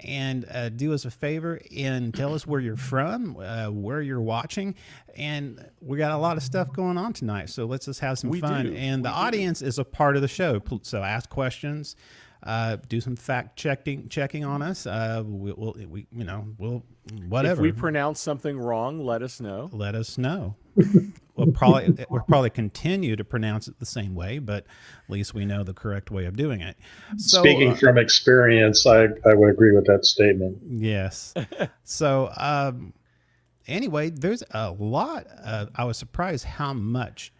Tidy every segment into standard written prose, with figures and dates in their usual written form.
and do us a favor and tell us where you're from, where you're watching. And we got a lot of stuff going on tonight, so let's just have some fun. And the audience is a part of the show, so ask questions, do some fact checking on us. We'll whatever. If we pronounce something wrong, let us know. Let us know. We'll probably continue to pronounce it the same way, but at least we know the correct way of doing it. So, speaking from experience, I would agree with that statement. Yes. So anyway, there's a lot. I was surprised how much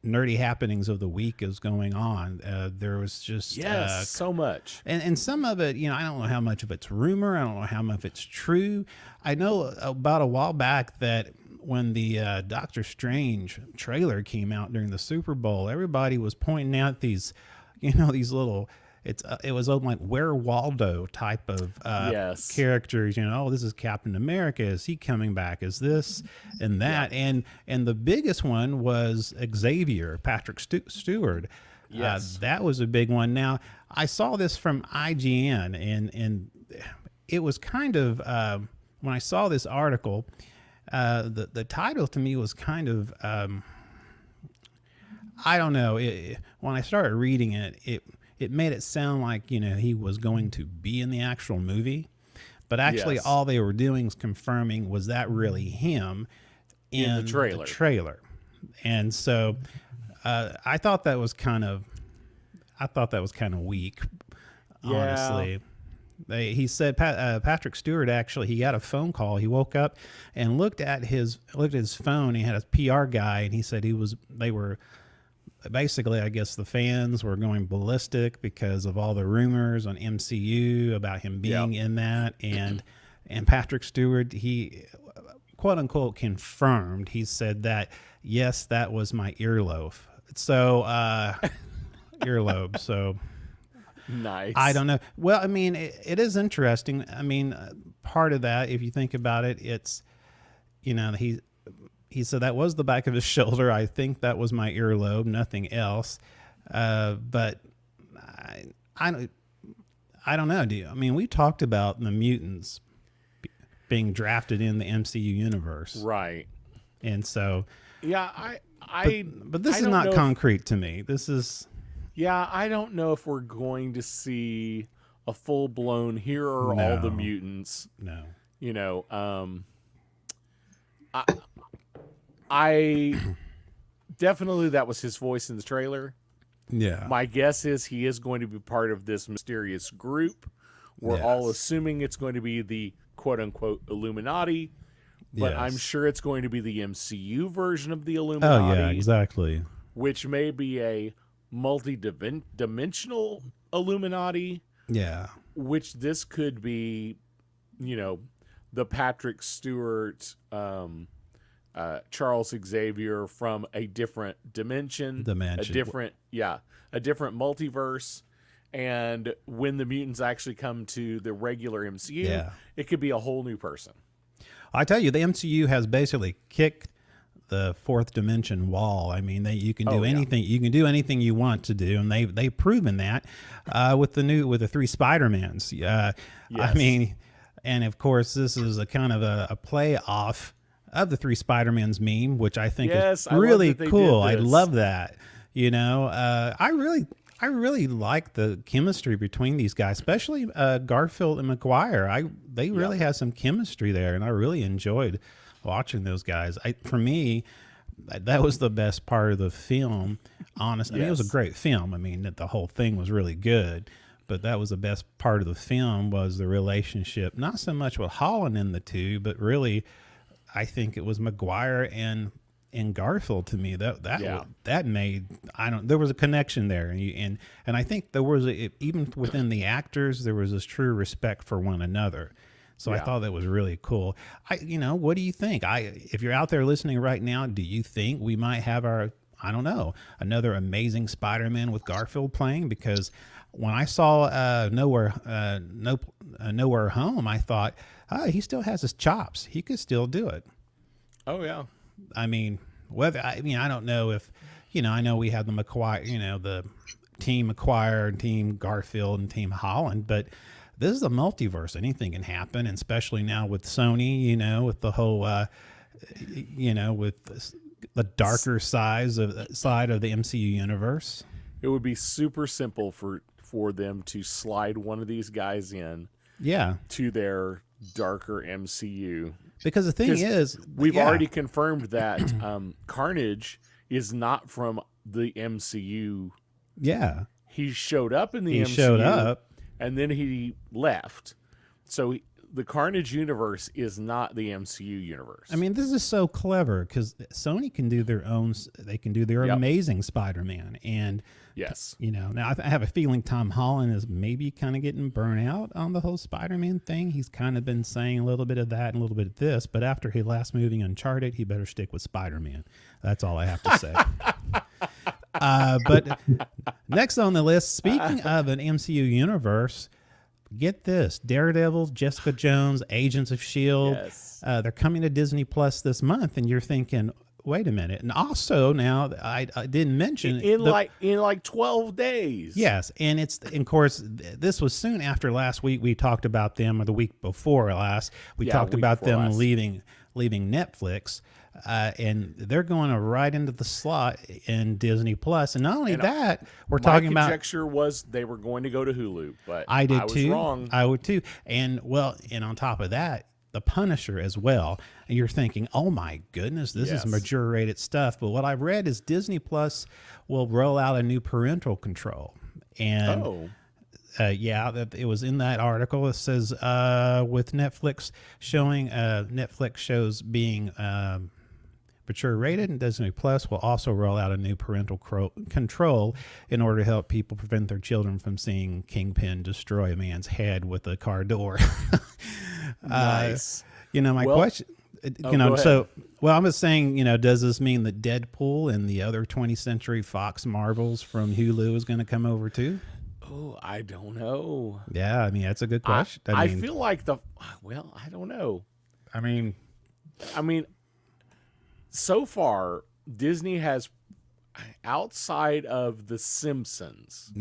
nerdy happenings of the week is going on. There was just so much, and some of it, I don't know how much of it's rumor. I don't know how much of it's true. I know about a while back that when the Doctor Strange trailer came out during the Super Bowl, everybody was pointing out these little. It was like Where Waldo type of characters. Oh, this is Captain America. Is he coming back? Is this and that? Yeah. And the biggest one was Xavier, Patrick Stewart. Yes, that was a big one. Now I saw this from IGN, and it was kind of when I saw this article. The title to me was kind of I don't know. When I started reading it made it sound like he was going to be in the actual movie, but actually all they were doing was confirming was that really him in the trailer. And so I thought that was kind of weak, honestly. He said Patrick Stewart actually, he got a phone call. He woke up and looked at his phone. He had a PR guy, and he said they were basically, I guess the fans were going ballistic because of all the rumors on MCU about him being in that, and Patrick Stewart, he quote unquote confirmed. He said that yes, that was my earlobe. So earlobe. So. Nice. I don't know. Well, I mean, it is interesting. I mean, part of that, if you think about it, it's, he said that was the back of his shoulder. I think that was my earlobe, nothing else. But I don't know. We talked about the mutants being drafted in the MCU universe, right? And so, but this is not concrete to me. This is. Yeah, I don't know if we're going to see a full-blown here are all the mutants. No. I definitely, that was his voice in the trailer. Yeah. My guess is he is going to be part of this mysterious group. We're all assuming it's going to be the quote-unquote Illuminati, but I'm sure it's going to be the MCU version of the Illuminati. Oh, yeah, exactly. Which may be a multi-dimensional Illuminati, which this could be, the Patrick Stewart, Charles Xavier from a different dimension, a different multiverse, and when the mutants actually come to the regular MCU, it could be a whole new person. I tell you, the MCU has basically kicked the fourth dimension wall. I mean, you can do anything. You can do anything you want to do, and they've proven that with the three Spider-Mans. I mean, and of course, this is a kind of a play off of the three Spider-Mans meme, which I think is really cool. I love that. I really like the chemistry between these guys, especially Garfield and McGuire. They really have some chemistry there, and I really enjoyed watching those guys. For me, that was the best part of the film. Honestly, I mean, it was a great film. I mean, the whole thing was really good, but that was the best part of the film was the relationship. Not so much with Holland in the two, but really, I think it was McGuire and Garfield to me. That made there was a connection there, and I think there was even within the actors there was this true respect for one another. So I thought that was really cool. What do you think? If you're out there listening right now, do you think we might have another amazing Spider-Man with Garfield playing? Because when I saw Nowhere Home, I thought, he still has his chops. He could still do it. Oh yeah. I mean, I don't know if, I know we have the McGuire, the Team McGuire, Team Garfield, and Team Holland, but this is a multiverse. Anything can happen, and especially now with Sony, with the whole, with the darker side of the MCU universe. It would be super simple for them to slide one of these guys in, to their darker MCU. Because the thing is, we've already confirmed that Carnage is not from the MCU. Yeah, he showed up in the MCU. Showed up. And then he left. So the Carnage universe is not the MCU universe. I mean, this is so clever because Sony can do their own. They can do their amazing Spider-Man, and yes, now I have a feeling Tom Holland is maybe kind of getting burnt out on the whole Spider-Man thing. He's kind of been saying a little bit of that and a little bit of this, but after his last movie Uncharted, he better stick with Spider-Man. That's all I have to say. But next on the list, speaking of an MCU universe, get this: Daredevil, Jessica Jones, Agents of S.H.I.E.L.D. Yes. They're coming to Disney Plus this month, and you're thinking, wait a minute. And also now I didn't mention in like 12 days. Yes, and of course this was soon after last week we talked about them, or the week before last we talked about them leaving Netflix. And they're going right into the slot in Disney Plus, and not only that, we're talking about. My conjecture was they were going to go to Hulu, but I was too. Wrong. I would too, and on top of that, The Punisher as well. And you're thinking, oh my goodness, this is mature-rated stuff. But what I've read is Disney Plus will roll out a new parental control, and. That it was in that article. It says with Netflix showing Netflix shows being mature rated, and Disney Plus will also roll out a new parental control in order to help people prevent their children from seeing Kingpin destroy a man's head with a car door. Nice. My question. I'm just saying, does this mean that Deadpool and the other 20th Century Fox Marvels from Hulu is going to come over too? Oh, I don't know. Yeah, I mean, that's a good question. I feel like I don't know. I mean, so far, Disney has, outside of The Simpsons,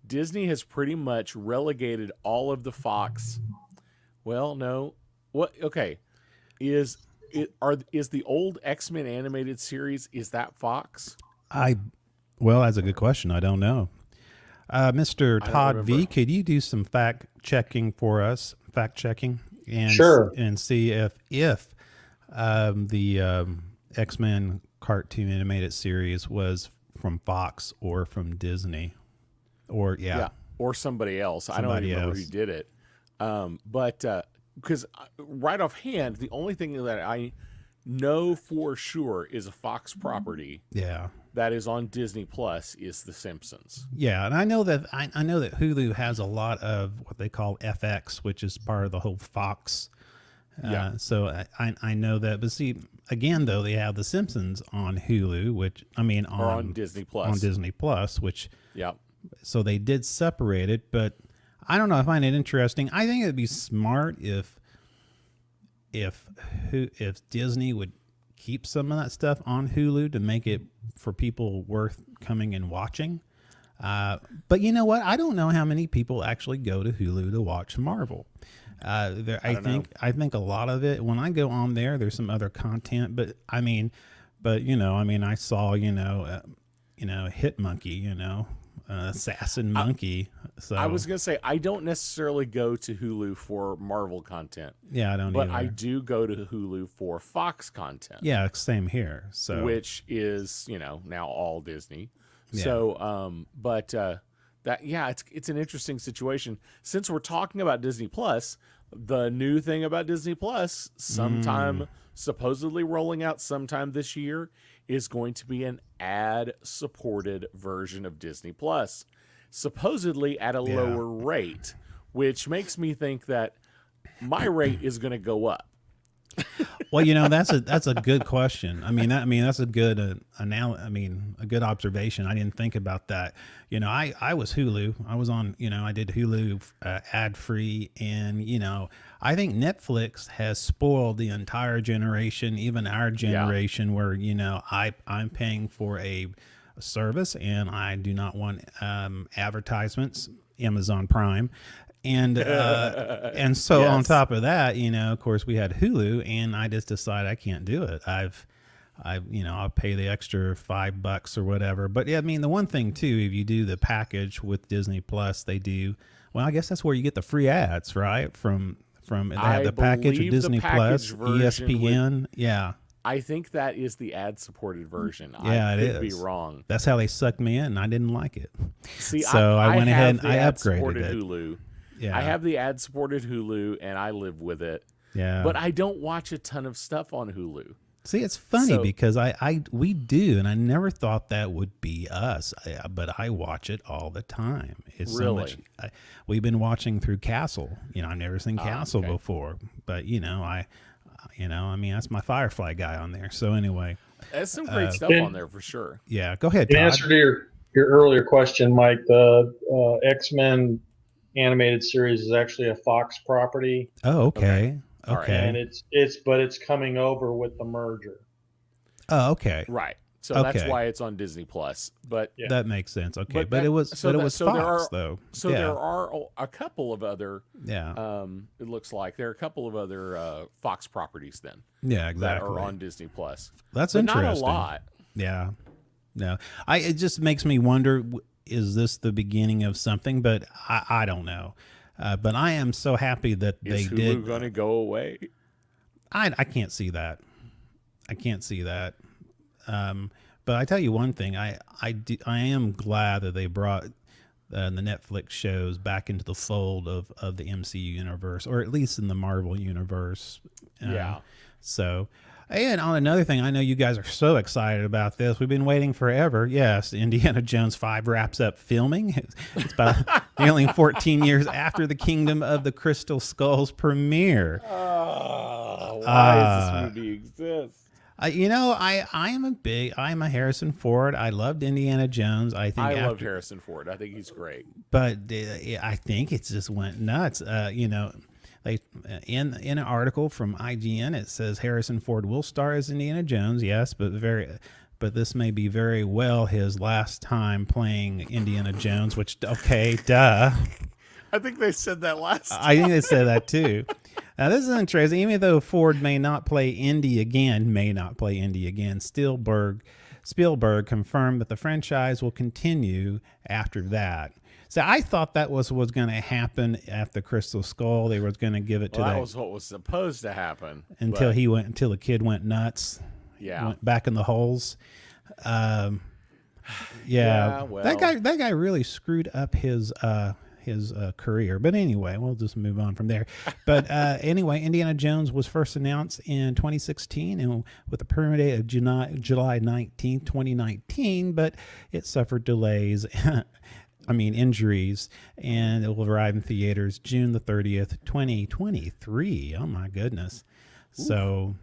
Disney has pretty much relegated all of the Fox. Well, no. What? Okay. Is the old X-Men animated series, is that Fox? That's a good question. I don't know. Mr. Todd V, could you do some fact checking for us? And sure. And see if the X-Men cartoon animated series was from Fox or from Disney, or somebody else. I don't even remember who did it. But because right offhand, the only thing that I know for sure is a Fox property. Yeah. That is on Disney Plus is The Simpsons. Yeah, and I know that Hulu has a lot of what they call FX, which is part of the whole Fox. So I know that, but see, again though, they have The Simpsons on Hulu, on Disney Plus. On Disney Plus, which so they did separate it, but I don't know. I find it interesting. I think it'd be smart if Disney would keep some of that stuff on Hulu to make it for people worth coming and watching. But you know what? I don't know how many people actually go to Hulu to watch Marvel. I think a lot of it, when I go on there's some other content, but I saw, Hit Monkey, Assassin Monkey. So I was going to say, I don't necessarily go to Hulu for Marvel content. Yeah, I don't But either. I do go to Hulu for Fox content. Yeah, same here. So which is, now all Disney. Yeah. So, it's an interesting situation. Since we're talking about Disney Plus, the new thing about Disney Plus, supposedly rolling out sometime this year, is going to be an ad-supported version of Disney Plus, supposedly at a lower rate, which makes me think that my rate is going to go up. Well, that's a good question. That's a good a good observation. I didn't think about that. I was Hulu. I was on. I did Hulu ad free, and I think Netflix has spoiled the entire generation, even our generation, where I'm paying for a service, and I do not want advertisements. Amazon Prime. And so on top of that, of course we had Hulu, and I just decided I can't do it. I'll pay the extra $5 or whatever. But yeah, I mean, the one thing too, if you do the package with Disney Plus, they do. Well, I guess that's where you get the free ads, right? From they have the package of Disney Plus, ESPN. Yeah. I think that is the ad-supported version. Yeah, I could be wrong. That's how they sucked me in, and I didn't like it. See, so I went ahead and I upgraded it. Hulu. Yeah. I have the ad-supported Hulu, and I live with it. Yeah. But I don't watch a ton of stuff on Hulu. See, it's funny because we do, and I never thought that would be us, but I watch it all the time. It's really? So much. We've been watching through Castle. I've never seen Castle before, but I mean, that's my Firefly guy on there. So anyway, there's some great stuff on there for sure. Yeah, go ahead, In Todd. answer to your earlier question, Mike, the X-Men animated series is actually a Fox property. Oh, okay. Right. And it's coming over with the merger. Oh, okay. Right. So that's why it's on Disney Plus. But that makes sense. Okay, but it was Fox though. So there are a couple of other. Yeah. It looks like there are a couple of other Fox properties then. Yeah, exactly. That are on Disney Plus. That's but interesting. Not a lot. Yeah. No, it just makes me wonder: is this the beginning of something? But I don't know. But I am so happy that they did. Is Hulu going to go away? I can't see that. I can't see that. But I tell you one thing, I am glad that they brought the Netflix shows back into the fold of the MCU universe, or at least in the Marvel universe. Yeah. So, and on another thing, I know you guys are so excited about this. We've been waiting forever. Yes, Indiana Jones 5 wraps up filming. It's about nearly 14 years after the Kingdom of the Crystal Skulls premiere. Why does this movie exist? I'm a Harrison Ford. I loved Indiana Jones. I loved Harrison Ford. I think he's great. But I think it just went nuts. They in an article from IGN, it says Harrison Ford will star as Indiana Jones. Yes, but this may be very well his last time playing Indiana Jones. Which duh. I think they said that last time. I think they said that too. Now, this is interesting. Even though Ford may not play Indy again, Spielberg confirmed that the franchise will continue after that. So I thought that was going to happen at the Crystal Skull. They were going to give it to that was what was supposed to happen until the kid went nuts. Yeah, went back in the holes. Well, that guy really screwed up his career. But anyway, we'll just move on from there. But anyway, Indiana Jones was first announced in 2016 and with a premiere date of July 19th, 2019, but it suffered delays. Injuries, and it will arrive in theaters June the 30th, 2023. Oh my goodness. Oof. So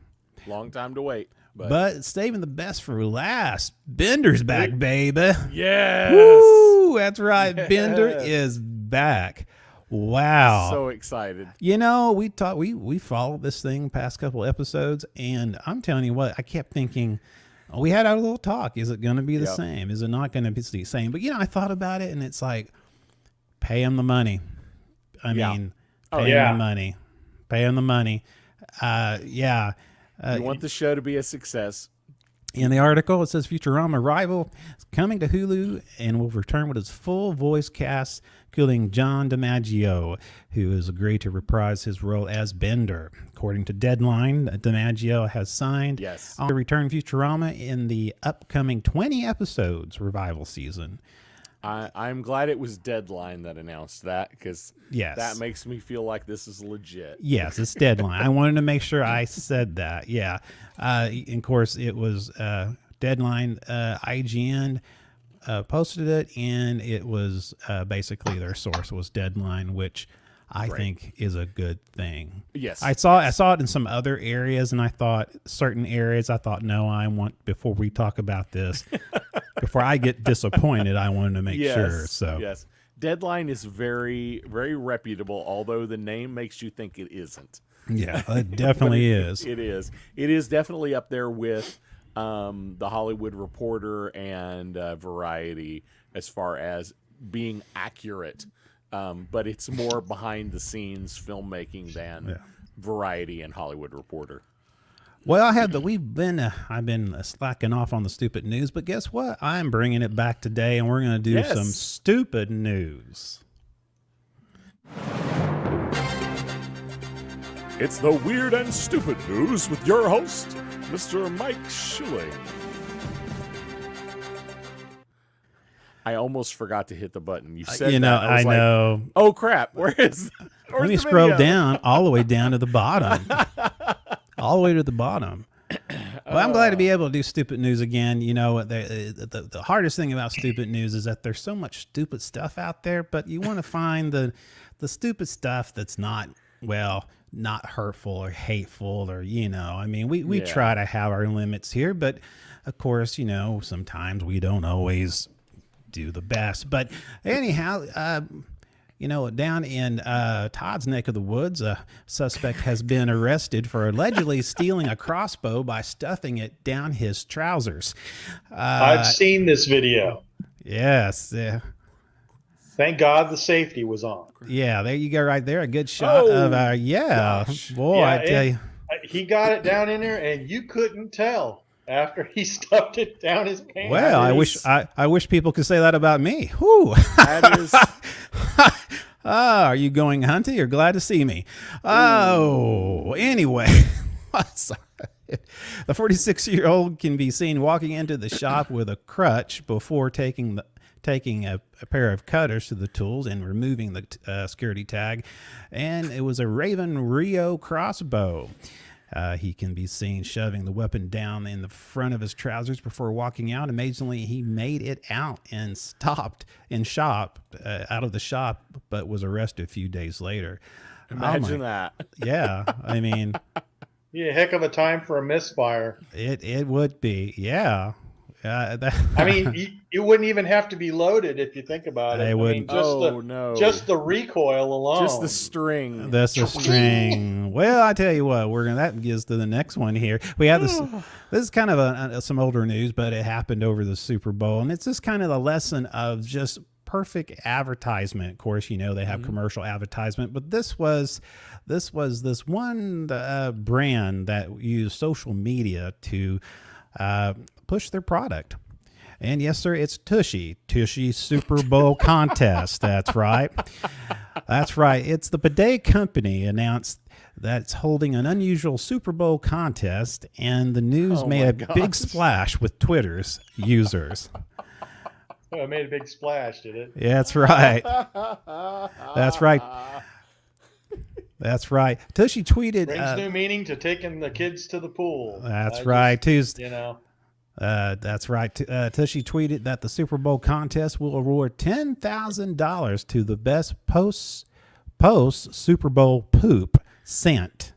long time to wait. But saving the best for last. Bender's back, baby. Yes. Woo, that's right. Yes. Bender is back. Wow. So excited. We followed this thing past couple episodes, and I'm telling you what, I kept thinking, we had our little talk. Is it going to be the same? Is it not going to be the same? But, I thought about it, and it's like, pay him the money. Pay him the money. Pay him the money. You want the show to be a success. In the article, it says Futurama Rival is coming to Hulu and will return with its full voice cast, including John DiMaggio, who has agreed to reprise his role as Bender. According to Deadline, DiMaggio has signed on to return Futurama in the upcoming 20 episodes revival season. I'm glad it was Deadline that announced that, because that makes me feel like this is legit. Yes, it's Deadline. I wanted to make sure I said that. Yeah. Of course, it was Deadline. IGN posted it, and it was basically their source was Deadline, which I think is a good thing. Yes. I saw it in some other areas, and I thought certain areas, before we talk about this, before I get disappointed, I wanted to make sure. So yes, Deadline is very, very reputable, although the name makes you think it isn't. Yeah, it definitely is. It is. It is definitely up there with The Hollywood Reporter and Variety as far as being accurate, but it's more behind the scenes filmmaking than Variety and Hollywood Reporter. Well, I've been slacking off on the stupid news, but guess what? I'm bringing it back today, and we're going to do some stupid news. It's the Weird and Stupid News with your host, Mr. Mike Schilling. I almost forgot to hit the button. You said that. I know. Oh, crap. Where's Let me scroll down all the way down to the bottom. All the way to the bottom. Well, I'm glad to be able to do stupid news again. You know, the hardest thing about stupid news is that there's so much stupid stuff out there, but you want to find the stupid stuff that's not hurtful or hateful or, I mean, we try to have our limits here, but of course, sometimes we don't always do the best. But anyhow, down in Todd's neck of the woods, a suspect has been arrested for allegedly stealing a crossbow by stuffing it down his trousers. I've seen this video. Yes. Thank God the safety was on. Yeah, there you go right there. A good shot of boy, I tell you. He got it down in there, and you couldn't tell after he stuffed it down his pants. Well, I wish people could say that about me. Whew. That is... Are you going hunting? You're glad to see me. Oh, anyway. Sorry. The 46-year-old can be seen walking into the shop with a crutch before taking a pair of cutters to the tools and removing the security tag. And it was a Raven Rio crossbow. He can be seen shoving the weapon down in the front of his trousers before walking out. Amazingly, he made it out and stopped out of the shop, but was arrested a few days later. Imagine that. Yeah, I mean, yeah, heck of a time for a misfire. It would be, yeah. I mean, you wouldn't even have to be loaded if you think about it. They wouldn't. Just the recoil alone. Just the string. That's the string. Well, I tell you what, that gives to the next one here. We have this. This is kind of some older news, but it happened over the Super Bowl, and it's just kind of the lesson of just perfect advertisement. Of course, they have commercial advertisement, but this was this one brand that used social media to push their product. And yes, sir, it's Tushy Super Bowl contest. That's right. It's the bidet company announced that it's holding an unusual Super Bowl contest, and the news made a big splash with Twitter's users. Oh, it made a big splash, did it? Yeah, that's right. That's right. That's right. Tushy tweeted. Brings new meaning to taking the kids to the pool. That's right. That's right. Tushy tweeted that the Super Bowl contest will award $10,000 to the best post Super Bowl poop sent.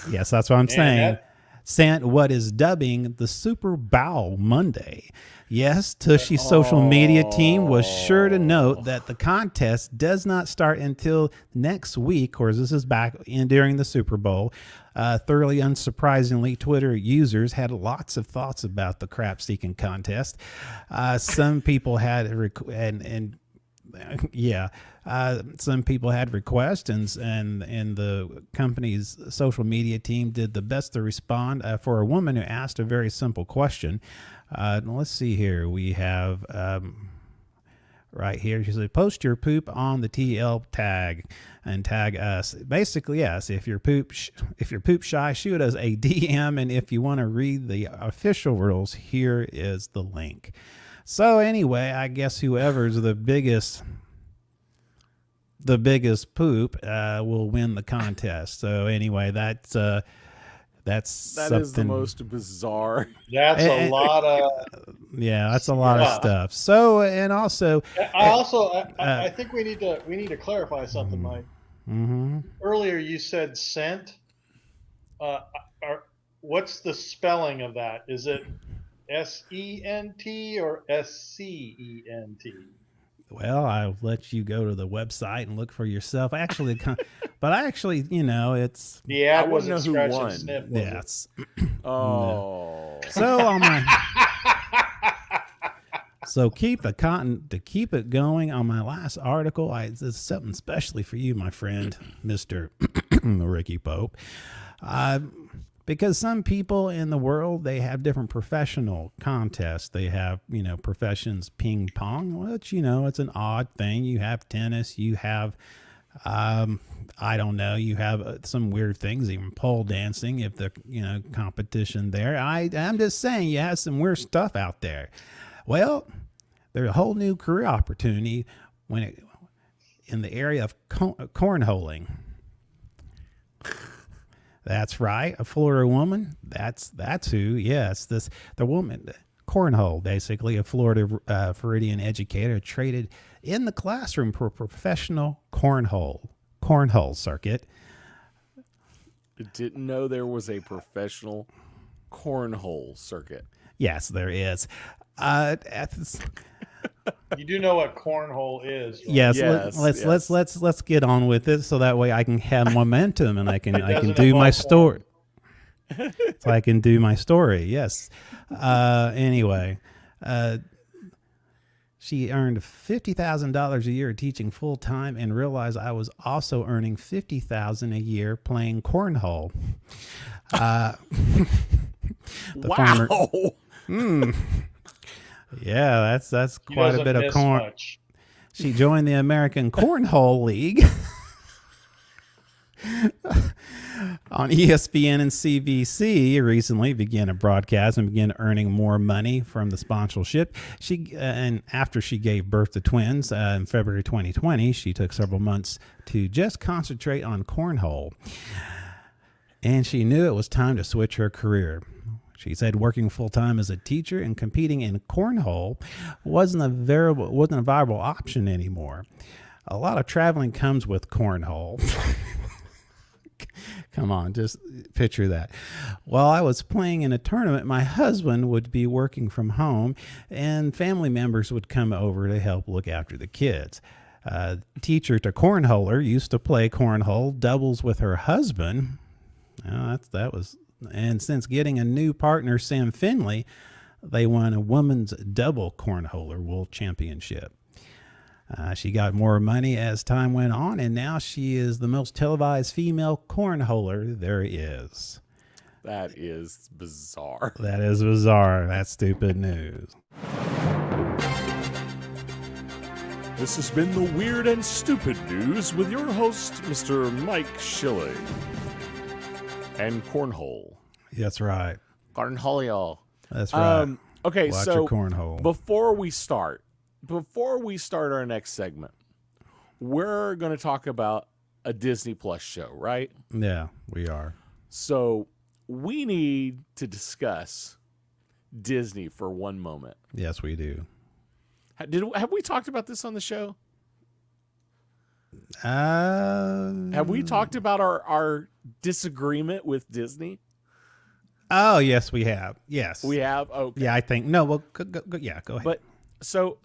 Yes, that's what I'm saying. Sent what is dubbing the Super Bowl Monday. Yes, Tushy's social media team was sure to note that the contest does not start until next week. Of course, this is back during the Super Bowl. Thoroughly unsurprisingly, Twitter users had lots of thoughts about the crap-seeking contest. Some people had some people had requests, and the company's social media team did the best to respond for a woman who asked a very simple question. Let's see here. We have right here. She said, "Post your poop on the TL tag and tag us." Basically, yes. If you're poop shy, shoot us a DM, and if you want to read the official rules, here is the link. So anyway, I guess whoever's the biggest poop will win the contest. So anyway, that is the most bizarre. That's a lot of that's a lot of stuff. So and also, I think we need to clarify something, Mike. Mm-hmm. Earlier you said sent. What's the spelling of that? Is it SENT or SCENT? Well, I'll let you go to the website and look for yourself. It's the ad wasn't scratch and sniff. Yes. Oh. So on my so keep it going on my last article. This is something especially for you, my friend, Mr. Ricky Pope. Because some people in the world, they have different professional contests. They have, professions, ping pong, which, it's an odd thing. You have tennis, you have, I don't know, you have some weird things, even pole dancing, if the, competition there. I'm just saying you have some weird stuff out there. Well, there's a whole new career opportunity in the area of cornholing. That's right, a Florida woman. That's who. Yes, the woman, cornhole, basically a Florida Floridian educator, traded in the classroom for a professional cornhole circuit. I didn't know there was a professional cornhole circuit. Yes, there is. You do know what cornhole is, right? Yes. Let's get on with it, so that way I can have momentum and I can do my story. So I can do my story. Yes. Anyway, she earned $50,000 a year teaching full time, and realized I was also earning $50,000 a year playing cornhole. Wow. Yeah, that's quite a bit of corn. Much. She joined the American Cornhole League on ESPN and CBC. Recently began a broadcast and began earning more money from the sponsorship. And after she gave birth to twins in February 2020, she took several months to just concentrate on cornhole. And she knew it was time to switch her career. She said working full-time as a teacher and competing in cornhole wasn't a viable option anymore. A lot of traveling comes with cornhole. Come on, just picture that. While I was playing in a tournament, my husband would be working from home, and family members would come over to help look after the kids. Teacher to cornholer used to play cornhole doubles with her husband. And since getting a new partner, Sam Finley, they won a women's double cornholer world championship. She got more money as time went on, and now she is the most televised female cornholer there is. That is bizarre. That is bizarre. That's stupid news. This has been the Weird and Stupid News with your host, Mr. Mike Schilling. And cornhole. That's right. Cornhole. That's right. Okay, Watch so your cornhole. before we start our next segment, we're going to talk about a Disney Plus show, right? Yeah, we are. So we need to discuss Disney for one moment. Yes, we do. Have we talked about this on the show? Have we talked about our disagreement with Disney? Oh, yes, we have. Yes. We have? Okay. Yeah, I think. No, well, go ahead. But so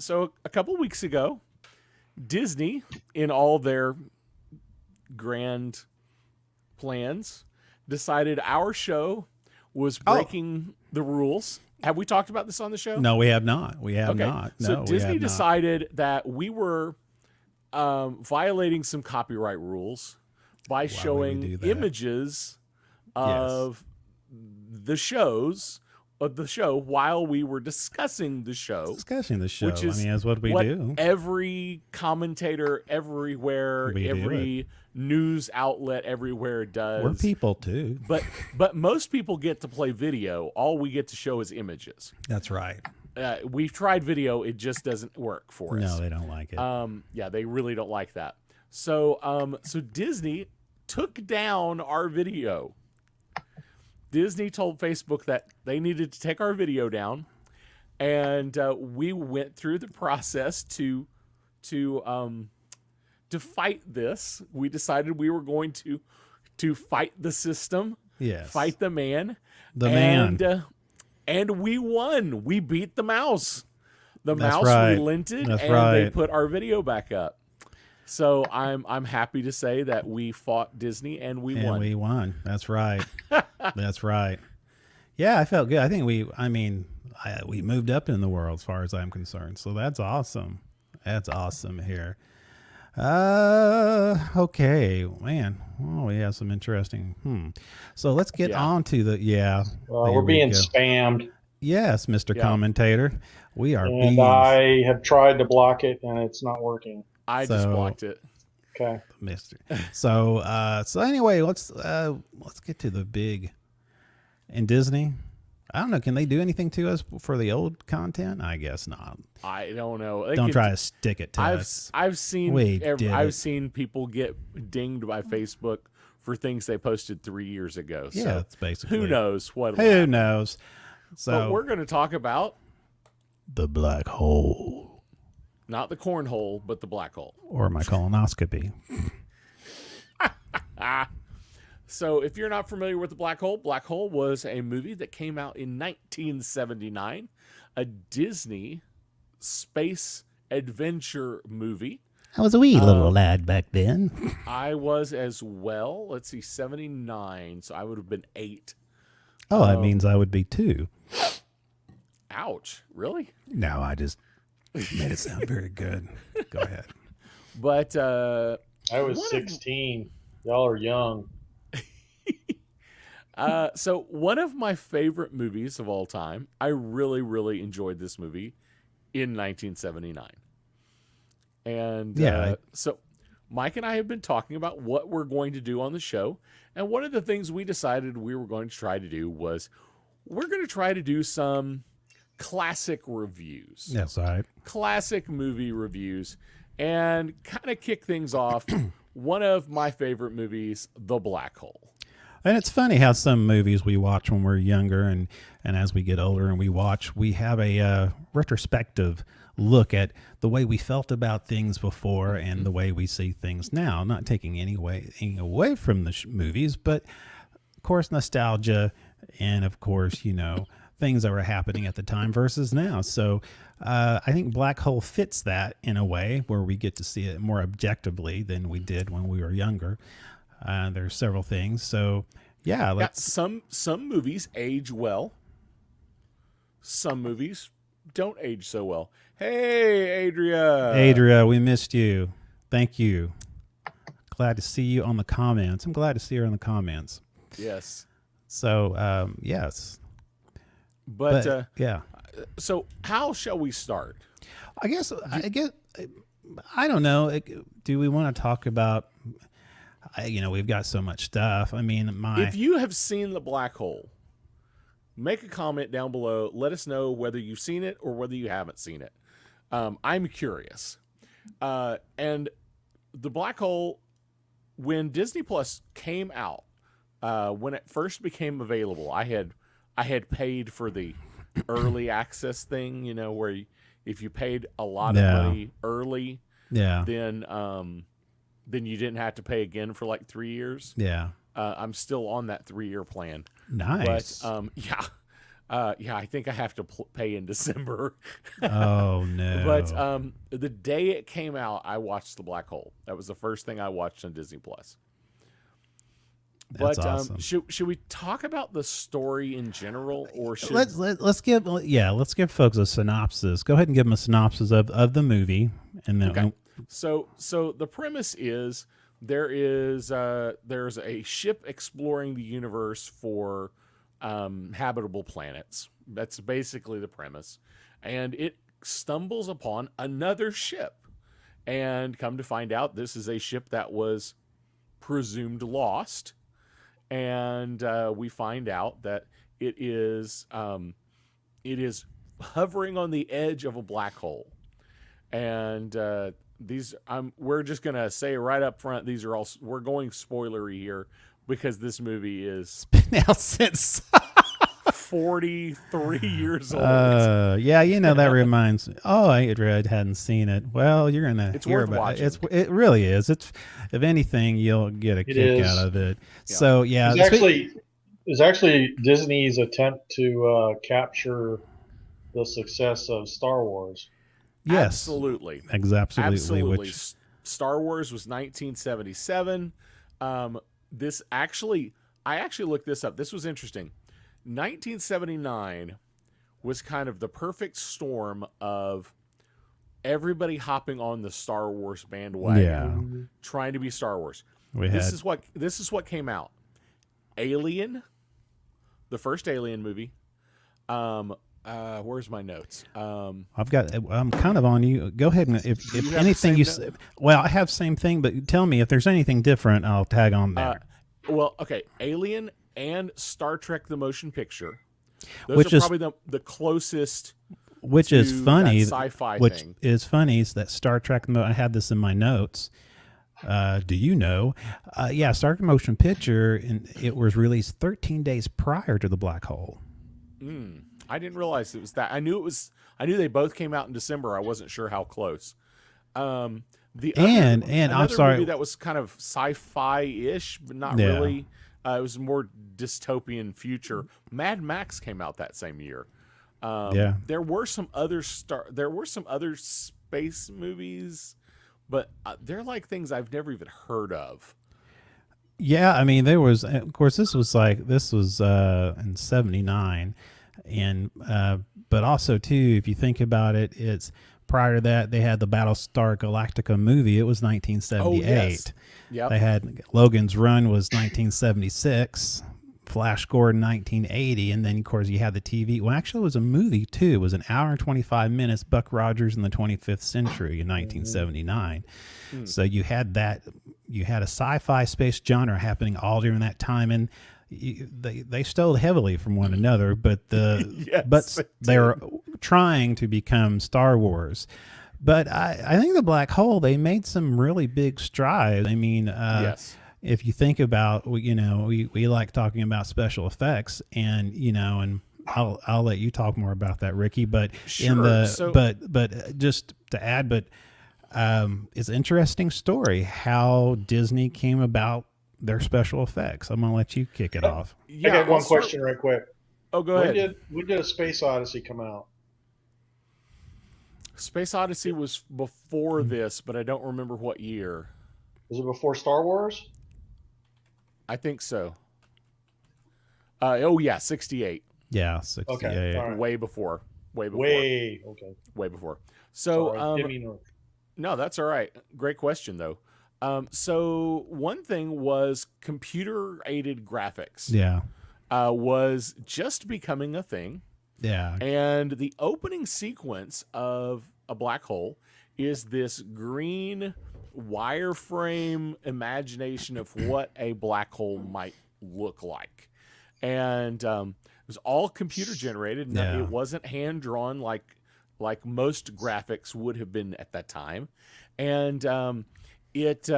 a couple weeks ago, Disney, in all their grand plans, decided our show was breaking the rules. Have we talked about this on the show? No, we have not. We have not. No, so Disney decided that we were violating some copyright rules by showing images of the show while we were discussing the show. Which is, that's what we do. Every commentator everywhere, every news outlet everywhere does. We're people too. But most people get to play video. All we get to show is images. That's right. We've tried video. It just doesn't work for us. No, they don't like it. Yeah, they really don't like that. So Disney took down our video. Disney told Facebook that they needed to take our video down, and we went through the process to fight this. We decided we were going to fight the system, fight the man, and we won. We beat the mouse. The mouse relented, they put our video back up. So I'm happy to say that we fought Disney and we won. We won. That's right. That's right. Yeah, I felt good. I think we moved up in the world as far as I'm concerned. So that's awesome. That's awesome here. Okay, man. Oh, we have some interesting. So let's get on to the we're being spammed. Yes, Mr. Commentator, we are. And I have tried to block it, and it's not working. I just blocked it. Okay, Mister. So anyway, let's get to the big. In Disney, I don't know. Can they do anything to us for the old content? I guess not. I don't know. Don't try to stick it to us. I've seen seen people get dinged by Facebook for things they posted 3 years ago. Yeah, so that's basically. Who knows what? Who knows? So but we're going to talk about the black hole, not the cornhole, but the black hole, or my colonoscopy. So if you're not familiar with the Black Hole was a movie that came out in 1979, a Disney space adventure movie. I was a wee little lad back then. I was as well. Let's see, 79, so I would have been 8. Oh, that means I would be 2. Ouch, really? No, I just made it sound very good. Go ahead. But I was 16. Y'all are young. So one of my favorite movies of all time, I really, really enjoyed this movie in 1979. And so Mike and I have been talking about what we're going to do on the show. And one of the things we decided we were going to try to do was we're going to try to do some classic reviews. That's right. Classic movie reviews and kind of kick things off. One of my favorite movies, The Black Hole. And it's funny how some movies we watch when we're younger and as we get older and we have a retrospective look at the way we felt about things before and the way we see things now. Not taking anything away from the movies, but of course nostalgia and of course, things that were happening at the time versus now. So I think Black Hole fits that in a way where we get to see it more objectively than we did when we were younger. There's several things. So, some movies age well. Some movies don't age so well. Hey, Adria, we missed you. Thank you. Glad to see you on the comments. I'm glad to see her in the comments. Yes. So, yes. But yeah. So, how shall we start? I guess I don't know. Do we want to talk about? We've got so much stuff. I mean, if you have seen The Black Hole, make a comment down below. Let us know whether you've seen it or whether you haven't seen it. I'm curious. And The Black Hole, when Disney Plus came out, when it first became available, I had paid for the early access thing, where if you paid a lot of money early, then you didn't have to pay again for like 3 years. Yeah. I'm still on that 3-year plan. Nice. But I think I have to pay in December. Oh no. But the day it came out, I watched The Black Hole. That was the first thing I watched on Disney Plus. That's awesome. Should we talk about the story in general, or should let's give folks a synopsis. Go ahead and give them a synopsis of the movie, and then okay. So the premise is there's a ship exploring the universe for habitable planets. That's basically the premise, and it stumbles upon another ship, and come to find out this is a ship that was presumed lost, and we find out that it is hovering on the edge of a black hole, and we're just gonna say right up front, we're going spoilery here because this movie is been out since 43 years old. That reminds me. Oh, I hadn't seen it. Well, you're gonna hear about it. It really is. It's, if anything, you'll get a kick out of it. Yeah. So it's actually Disney's attempt to capture the success of Star Wars. Yes, absolutely. Absolutely. Star Wars was 1977. I actually looked this up. This was interesting. 1979 was kind of the perfect storm of everybody hopping on the Star Wars bandwagon, trying to be Star Wars. This is what came out: Alien, the first Alien movie. Where's my notes? I'm kind of on you. Go ahead and if anything well, I have same thing, but tell me if there's anything different, I'll tag on there. Okay, Alien and Star Trek: The Motion Picture. Those are probably the closest. Which is funny. Sci-fi which thing. is funny is that Star Trek. I had this in my notes. Do you know? Star Trek Motion Picture, and it was released 13 days prior to the black hole. I didn't realize it was that. I knew they both came out in December. I wasn't sure how close. I'm sorry, movie that was kind of sci-fi-ish, but not really. It was a more dystopian future. Mad Max came out that same year. There were some other space movies, but they're like things I've never even heard of. Yeah, I mean, there was, of course, this was in 79, and but also too, if you think about it, it's prior to that they had the Battlestar Galactica movie. It was 1978. Oh, yes. Yep. They had Logan's Run was 1976. Flash Gordon 1980, and then of course you had the TV. Well, actually, it was a movie too. It was an hour and 25 minutes. Buck Rogers in the 25th Century in 1979. So you had that. You had a sci-fi space genre happening all during that time, and they stole heavily from one another. But they were trying to become Star Wars. But I think the black hole, they made some really big strides. I mean, yes. If you think about, we like talking about special effects, and and I'll let you talk more about that, Ricky. But sure. But just to add, it's an interesting story how Disney came about their special effects. I'm gonna let you kick it off. I got one question right quick. Oh, go ahead. When did a Space Odyssey come out? Space Odyssey was before this, but I don't remember what year. Was it before Star Wars? I think so. 68. Yeah, 68. Okay, right. Way before. Way before. So, sorry, no, that's all right. Great question, though. So one thing was computer-aided graphics. Yeah. Was just becoming a thing. Yeah. And the opening sequence of A Black Hole is this green wireframe imagination of what a black hole might look like. And it was all computer generated. Yeah. It wasn't hand drawn like most graphics would have been at that time. And it's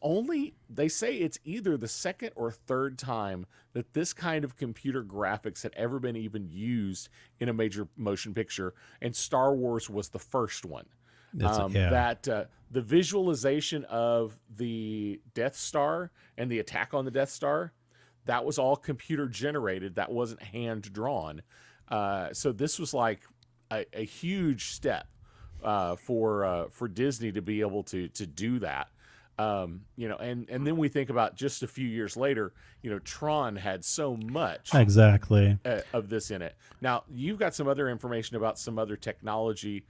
only, they say it's either the second or third time that this kind of computer graphics had ever been even used in a major motion picture, and Star Wars was the first one. The visualization of the Death Star and the attack on the Death Star, that was all computer generated. That wasn't hand drawn. So this was like a huge step for Disney to be able to do that. And then we think about just a few years later, Tron had so much exactly of this in it. Now you've got some other information about some other technology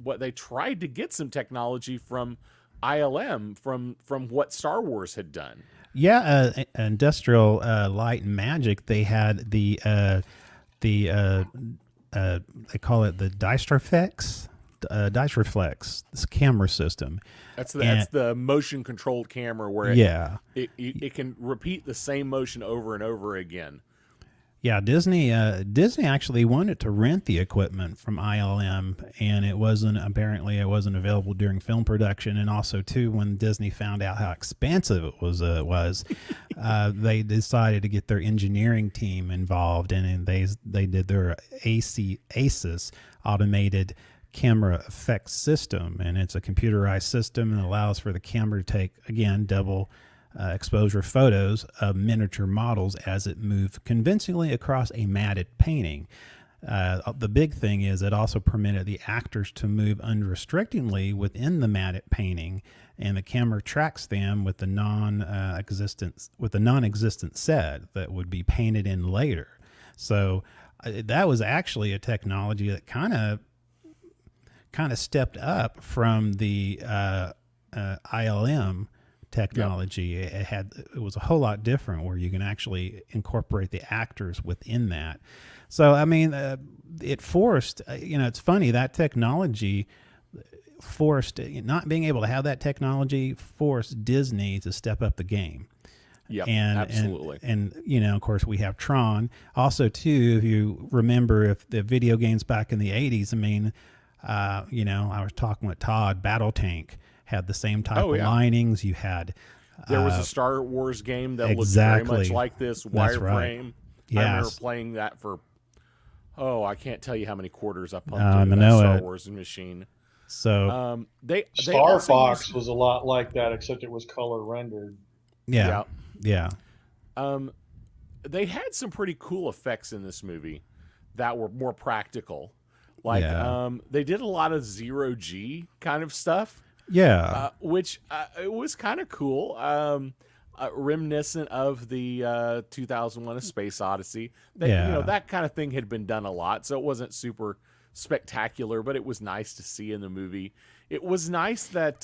what they tried to get some technology from ILM from what Star Wars had done. Yeah, Industrial Light and Magic. They had they call it the Dice Reflex, this camera system. That's the motion controlled camera where it can repeat the same motion over and over again. Yeah, Disney actually wanted to rent the equipment from ILM, and it wasn't available during film production. And also too, when Disney found out how expensive it was, they decided to get their engineering team involved, and they did their ACES, automated camera effects system, and it's a computerized system and allows for the camera to take, again, double exposure photos of miniature models as it moved convincingly across a matted painting. The big thing is it also permitted the actors to move unrestrictingly within the matte painting, and the camera tracks them with the non-existent set that would be painted in later. So that was actually a technology that kind of stepped up from the ILM technology. Yep. It was a whole lot different, where you can actually incorporate the actors within that. So I mean, it forced. It's funny, that technology forced, not being able to have that technology forced Disney to step up the game. Yeah, absolutely. And of course, we have Tron. Also, too, if you remember, if the video games back in the 80s, I mean, I was talking with Todd, Battle Tank had the same type of linings. You had there was a Star Wars game that looked very much like this, wireframe. Right. Yes. I remember playing that for I can't tell you how many quarters I pumped into that Star Wars machine. So Star Fox was a lot like that, except it was color rendered. Yeah. They had some pretty cool effects in this movie that were more practical. Like they did a lot of zero-G kind of stuff. Yeah. Which it was kind of cool. Reminiscent of the 2001: A Space Odyssey. That kind of thing had been done a lot, so it wasn't super spectacular, but it was nice to see in the movie. It was nice that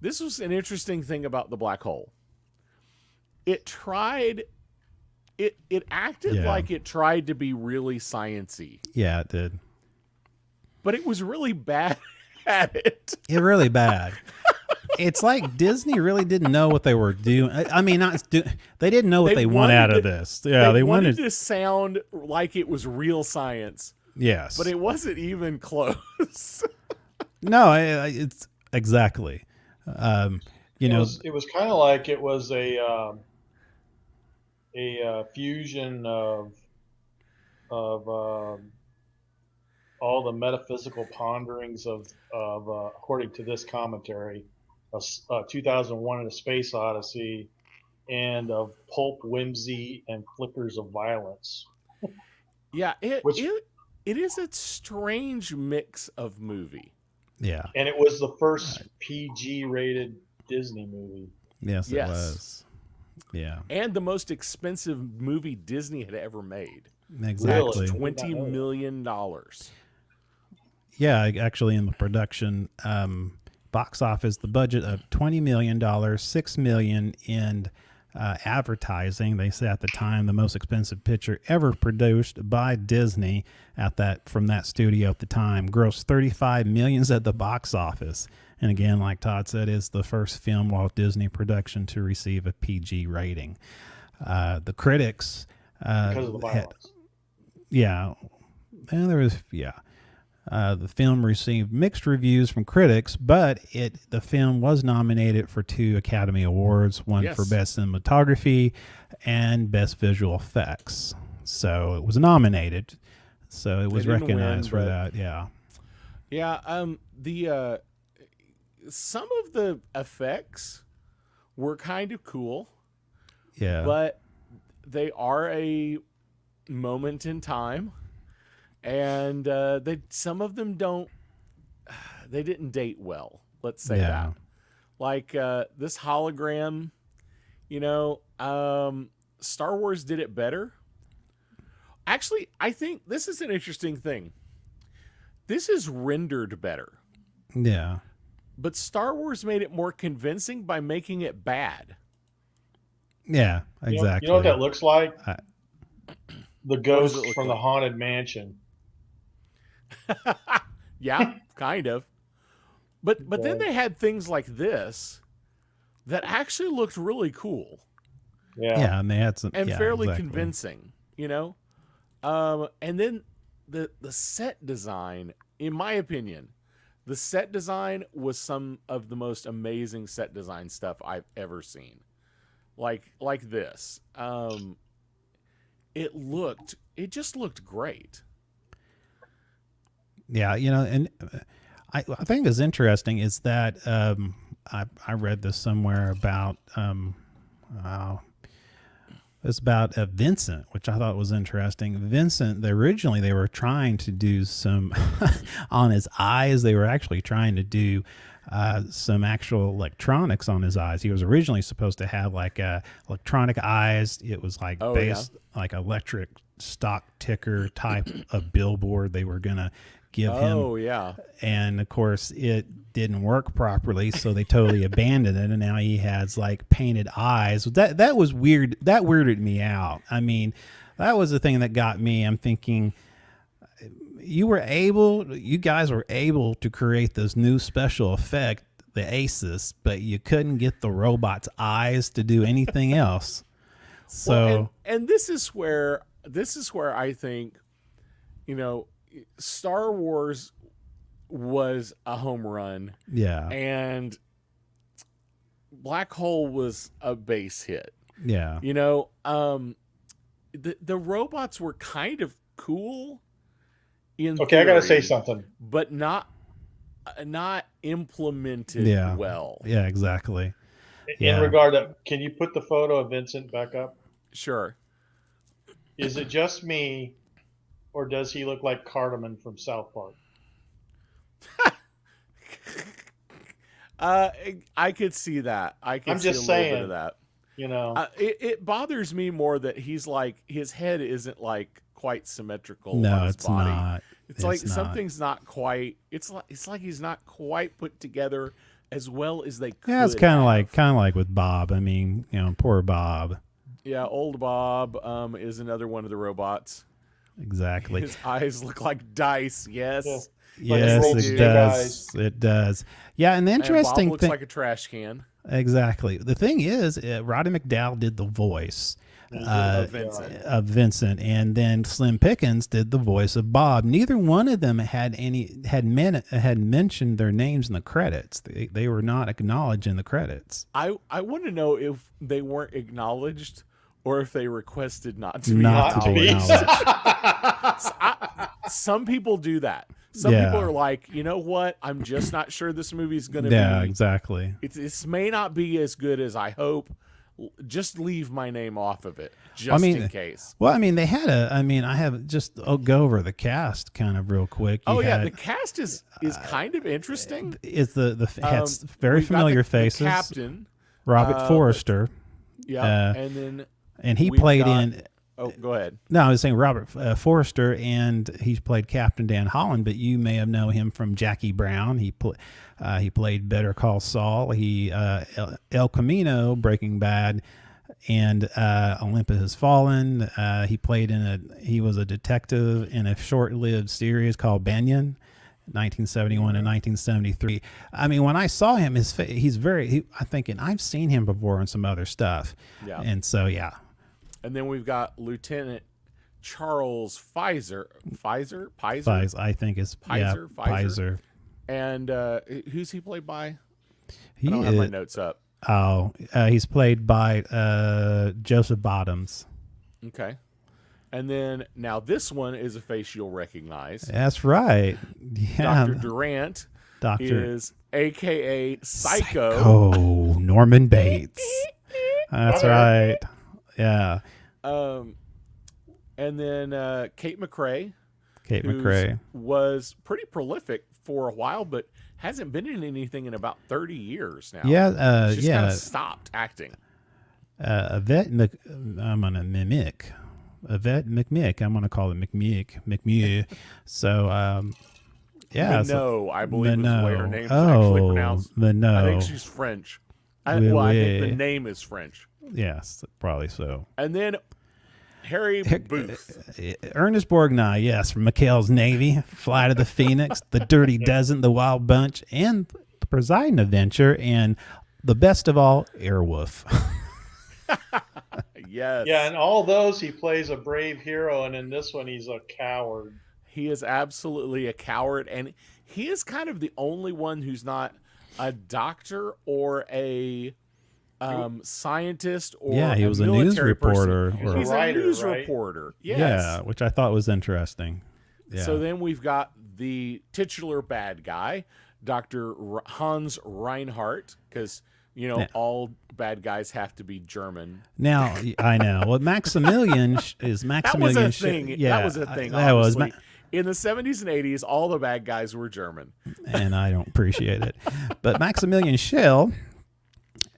this was an interesting thing about the black hole. It acted like it tried to be really science-y. Yeah, it did. But it was really bad at it. Really bad. It's like Disney really didn't know what they were doing. I mean, they didn't know what they want out of this. Yeah, they wanted to sound like it was real science. Yes. But it wasn't even close. No, it's exactly. It was kind of like it was a fusion of all the metaphysical ponderings of according to this commentary, 2001: A Space Odyssey, and of pulp whimsy and flickers of violence. Yeah, it is a strange mix of movie. Yeah, and it was the first PG-rated Disney movie. Yes, it was. Yeah, and the most expensive movie Disney had ever made. Exactly, $20 million. Yeah, actually, in the production box office, the budget of $20 million, $6 million in advertising. They say at the time the most expensive picture ever produced by Disney from that studio at the time, grossed $35 million at the box office. And again, like Todd said, is the first film Walt Disney production to receive a PG rating. The critics, because of the violence. The film received mixed reviews from critics, but the film was nominated for 2 Academy Awards, one for Best Cinematography and Best Visual Effects. So it was nominated. So it was recognized for that. Yeah. Yeah. Some of the effects were kind of cool. Yeah. But they are a moment in time. And some of them didn't date well. Let's say that. Like this hologram, Star Wars did it better. Actually, I think this is an interesting thing. This is rendered better. Yeah. But Star Wars made it more convincing by making it bad. Yeah, exactly. You know what that looks like? The ghost from the Haunted Mansion. Yeah, kind of. But then they had things like this that actually looked really cool. Yeah, and they had some fairly convincing, and then the set design, in my opinion, the set design was some of the most amazing set design stuff I've ever seen. Like this. It just looked great. Yeah, and I think is interesting is that I read this somewhere about It's about Vincent, which I thought was interesting. Vincent, originally they were trying to do some on his eyes. They were actually trying to do some actual electronics on his eyes. He was originally supposed to have like electronic eyes. It was like like electric stock ticker type of billboard they were gonna give him. Oh yeah. And of course it didn't work properly, so they totally abandoned it, and now he has like painted eyes. That was weird. That weirded me out. I mean, that was the thing that got me. I'm thinking you guys were able to create this new special effect, the ACES, but you couldn't get the robot's eyes to do anything else. So well, and this is where I think, Star Wars was a home run. Yeah. And Black Hole was a base hit. Yeah. The robots were kind of cool in Okay, theory, I gotta say something. but not implemented well. Yeah, exactly. In regard to, can you put the photo of Vincent back up? Sure. Is it just me, or does he look like Cartman from South Park? I could see that. I'm just see a little saying, bit of that. It bothers me more that he's like, his head isn't like quite symmetrical. No, on his it's body. not. It's like something's not quite. It's like he's not quite put together as well as they could. Yeah, it's kind of like with Bob. I mean, poor Bob. Yeah, old Bob is another one of the robots. Exactly. His eyes look like dice. Yes. Yeah. Yes, Like it does. It does. Yeah, and the interesting Bob looks thing, like a trash can. Exactly. The thing is, Roddy McDowall did the voice of Vincent, and then Slim Pickens did the voice of Bob. Neither one of them had mentioned their names in the credits. They were not acknowledged in the credits. I want to know if they weren't acknowledged or if they requested not to be acknowledged. Some people do that. Some people are like, you know what? I'm just not sure this movie's going to be. Yeah, exactly. This may not be as good as I hope. Just leave my name off of it, just in case. Well, I mean, they had I have just go over the cast kind of real quick. The cast is kind of interesting. It's has very familiar faces. The captain, Robert Forrester. And he played in. Oh, go ahead. No, I was saying Robert Forrester, and he's played Captain Dan Holland, but you may have known him from Jackie Brown. He played Better Call Saul. He El Camino, Breaking Bad, and Olympus Has Fallen. He was a detective in a short-lived series called Banyan, 1971 and 1973. I mean, when I saw him, I'm thinking I've seen him before in some other stuff. Yeah. And so, yeah. And then we've got Lieutenant Charles Pfizer. I think it's Pfizer. And who's he played by? I don't have my notes up. Oh, he's played by Joseph Bottoms. Okay. And then now this one is a face you'll recognize. That's right. Yeah. Dr. Durant is a.k.a. Psycho Norman Bates. That's right. Yeah. And then Kate McRae. Was pretty prolific for a while, but hasn't been in anything in about 30 years now. Yeah. She's kind of stopped acting. Yvette I'm going to mimic. Yvette McMick. I'm going to call it McMew. So, yeah. Minot, I believe is the way her name's actually pronounced. Minot. I think she's French. I think the name is French. Yes, probably so. And then Harry Booth. Ernest Borgnine, yes, from McHale's Navy, Flight of the Phoenix, The Dirty Dozen, The Wild Bunch, and The Poseidon Adventure, and the best of all, Airwolf. Yes. Yeah, and all those he plays a brave hero, and in this one he's a coward. He is absolutely a coward, and he is kind of the only one who's not a doctor or a scientist or he was a news reporter. He's a news reporter. Yes. Yeah, which I thought was interesting. Yeah. So then we've got the titular bad guy, Dr. Hans Reinhardt, because all bad guys have to be German. Now I know. Well, Maximilian is Maximilian. That was a thing. Yeah, that was a thing. That was in the 70s and 80s. All the bad guys were German, and I don't appreciate it. But Maximilian Schell,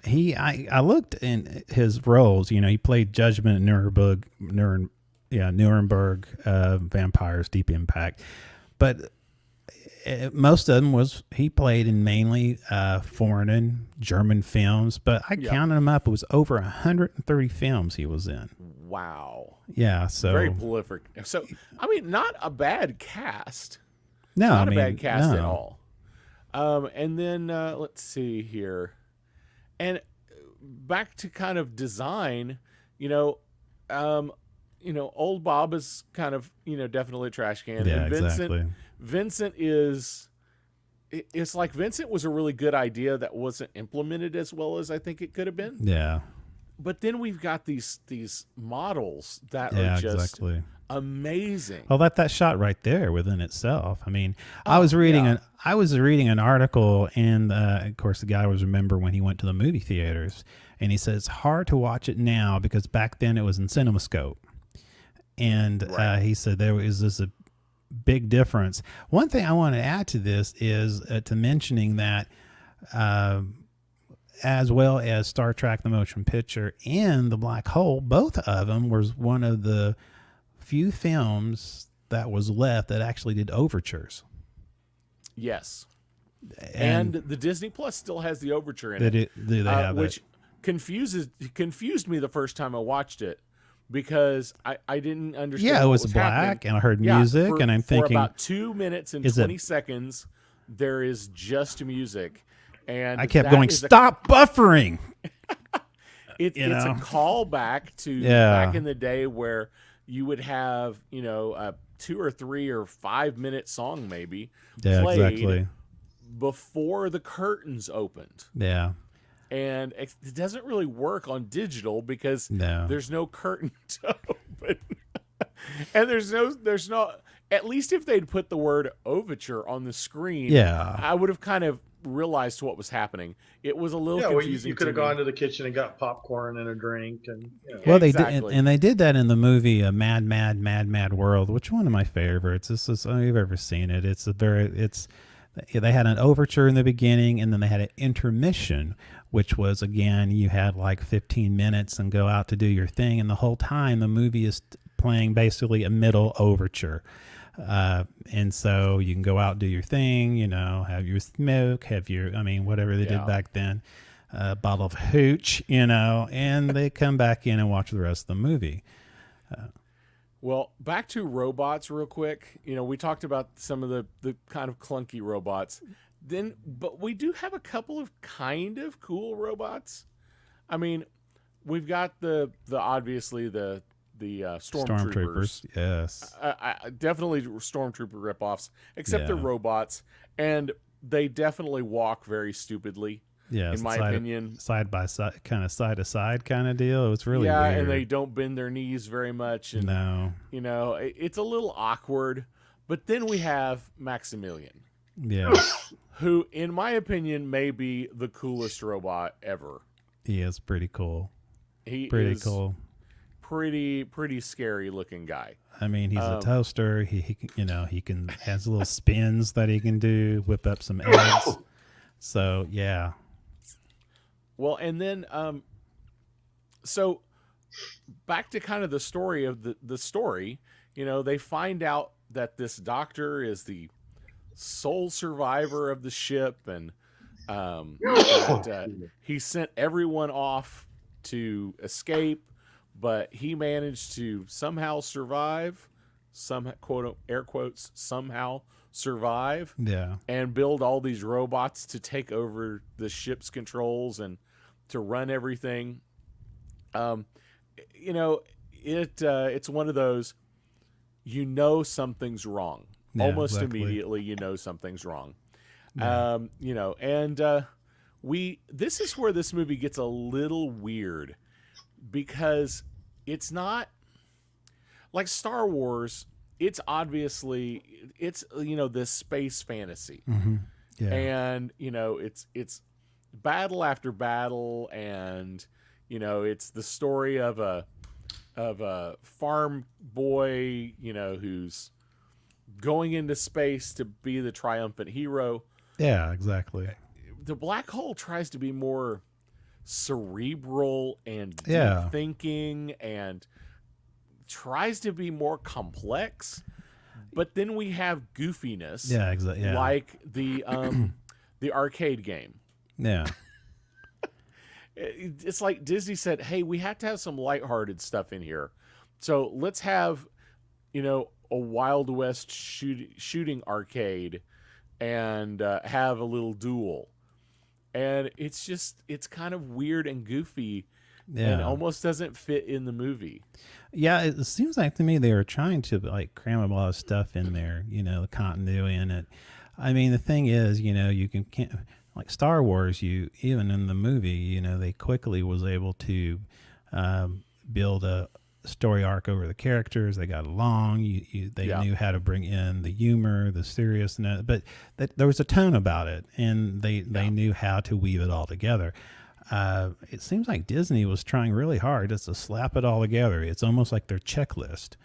I looked in his roles. He played Judgment in Nuremberg, Vampires, Deep Impact, but most of them he played in mainly foreign and German films. But I counted them up; it was over 130 films he was in. Wow. Yeah, so very prolific. So not a bad cast. No, not a bad cast at all. And then let's see here. And back to kind of design, old Bob is kind of, definitely a trash can. Yeah, and exactly. Vincent it's like Vincent was a really good idea that wasn't implemented as well as I think it could have been. Yeah. But then we've got these models that are just amazing. Well, that shot right there within itself. I mean, I was reading an article, and of course the guy was remember when he went to the movie theaters, and he said it's hard to watch it now because back then it was in CinemaScope, and he said there was a big difference. One thing I want to add to this is to mentioning that as well as Star Trek the Motion Picture and The Black Hole, both of them was one of the few films that was left that actually did overtures. Yes. And the Disney Plus still has the overture in it. They have which confused me the first time I watched it because I didn't understand. Yeah, it was black happening. and I heard music and I'm thinking for about 2 minutes and 20 seconds there is just music. And I kept going, stop buffering. It's a callback to back in the day where you would have, a 2 or 3 or 5 minute song maybe played before the curtains opened. Yeah. And it doesn't really work on digital because there's no curtain to open. And there's no, at least if they'd put the word overture on the screen, I would have kind of realized what was happening. It was a little confusing. You could have gone to the kitchen and got popcorn and a drink, and well, they did, and they did that in the movie Mad World, which is one of my favorites. This is, I don't know if you've ever seen it. They had an overture in the beginning, and then they had an intermission, which was again you had like 15 minutes and go out to do your thing, and the whole time the movie is playing basically a middle overture. And so you can go out, do your thing, have your smoke, whatever they did back then, bottle of hooch, and they come back in and watch the rest of the movie. Well, back to robots real quick. We talked about some of the kind of clunky robots. But we do have a couple of kind of cool robots. I mean, we've got the obviously the stormtroopers. Yes. Definitely stormtrooper ripoffs, except they're robots, and they definitely walk very stupidly. Yeah, in my opinion, side by side, kind of side to side kind of deal. It was really weird. And they don't bend their knees very much. And, it's a little awkward. But then we have Maximilian, who, in my opinion, may be the coolest robot ever. He is pretty cool. He is cool. Pretty scary looking guy. I mean, he's a toaster. He has little spins that he can do, whip up some eggs. So yeah. Well, and then so back to kind of the story of the story. They find out that this doctor is the sole survivor of the ship, and that, he sent everyone off to escape. But he managed to somehow survive, air quotes, somehow survive, and build all these robots to take over the ship's controls and to run everything. It's one of those, something's wrong. Almost immediately, something's wrong. This is where this movie gets a little weird. Because it's not like Star Wars. It's obviously this space fantasy, mm-hmm. and it's battle after battle, and it's the story of a farm boy, who's going into space to be the triumphant hero. Yeah, exactly. The Black Hole tries to be more cerebral and deep thinking, and tries to be more complex. But then we have goofiness, like the arcade game. Yeah. It's like Disney said, hey, we have to have some lighthearted stuff in here. So let's have, a Wild West shooting arcade and have a little duel. And it's kind of weird and goofy and almost doesn't fit in the movie. Yeah, it seems like to me they were trying to like cram a lot of stuff in there, the continuity in it. I mean, the thing is, you can't like Star Wars, even in the movie, they quickly was able to build a story arc over the characters. They got along. They knew how to bring in the humor, the seriousness, but there was a tone about it, and they knew how to weave it all together. It seems like Disney was trying really hard just to slap it all together. It's almost like their checklist.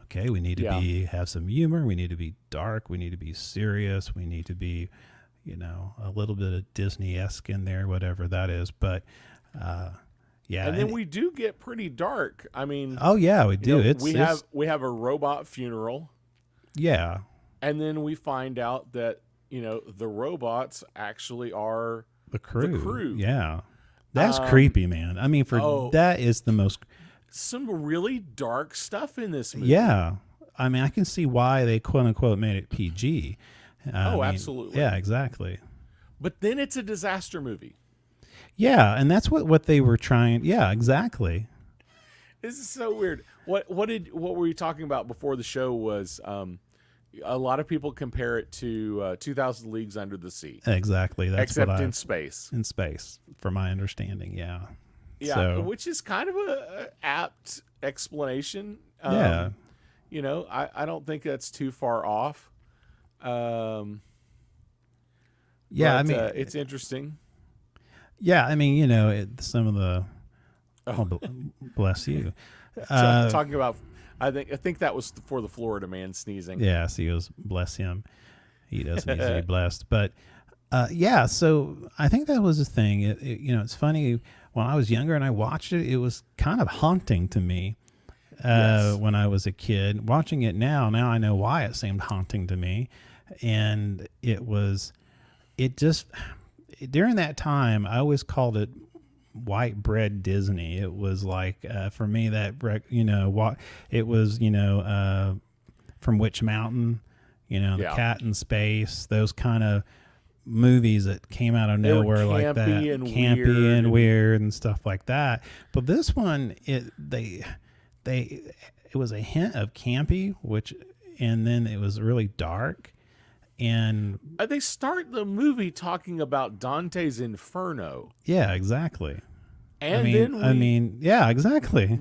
Okay, we need to have some humor. We need to be dark. We need to be serious. We need to be, a little bit of Disney-esque in there, whatever that is. But and then we do get pretty dark. I mean, oh yeah, we do. We have a robot funeral. Yeah, and then we find out that the robots actually are the crew. Yeah. That's creepy, man. I mean, that is the most... Some really dark stuff in this movie. Yeah. I mean, I can see why they quote-unquote made it PG. Absolutely. Yeah, exactly. But then it's a disaster movie. Yeah, and that's what they were trying... Yeah, exactly. This is so weird. What were you talking about before the show was... a lot of people compare it to 2,000 Leagues Under the Sea. Exactly. Except in space. In space, from my understanding, yeah. Yeah, which is kind of a apt explanation. Yeah. I don't think that's too far off. Yeah, I mean... it's interesting. Yeah, I mean, some of the... Oh, bless you. Talking about... I think that was for the Florida man sneezing. Yes, he goes, bless him. He does need to be blessed. But so I think that was the thing. It's funny, when I was younger and I watched it, it was kind of haunting to me when I was a kid. Watching it now I know why it seemed haunting to me. And during that time, I always called it white bread Disney. It was like for me that it was from Witch Mountain, the Cat in Space, those kind of movies that came out of nowhere like that, campy and weird and stuff like that. But this one, it was a hint of campy, and then it was really dark. And they start the movie talking about Dante's Inferno. Yeah, exactly. And yeah, exactly.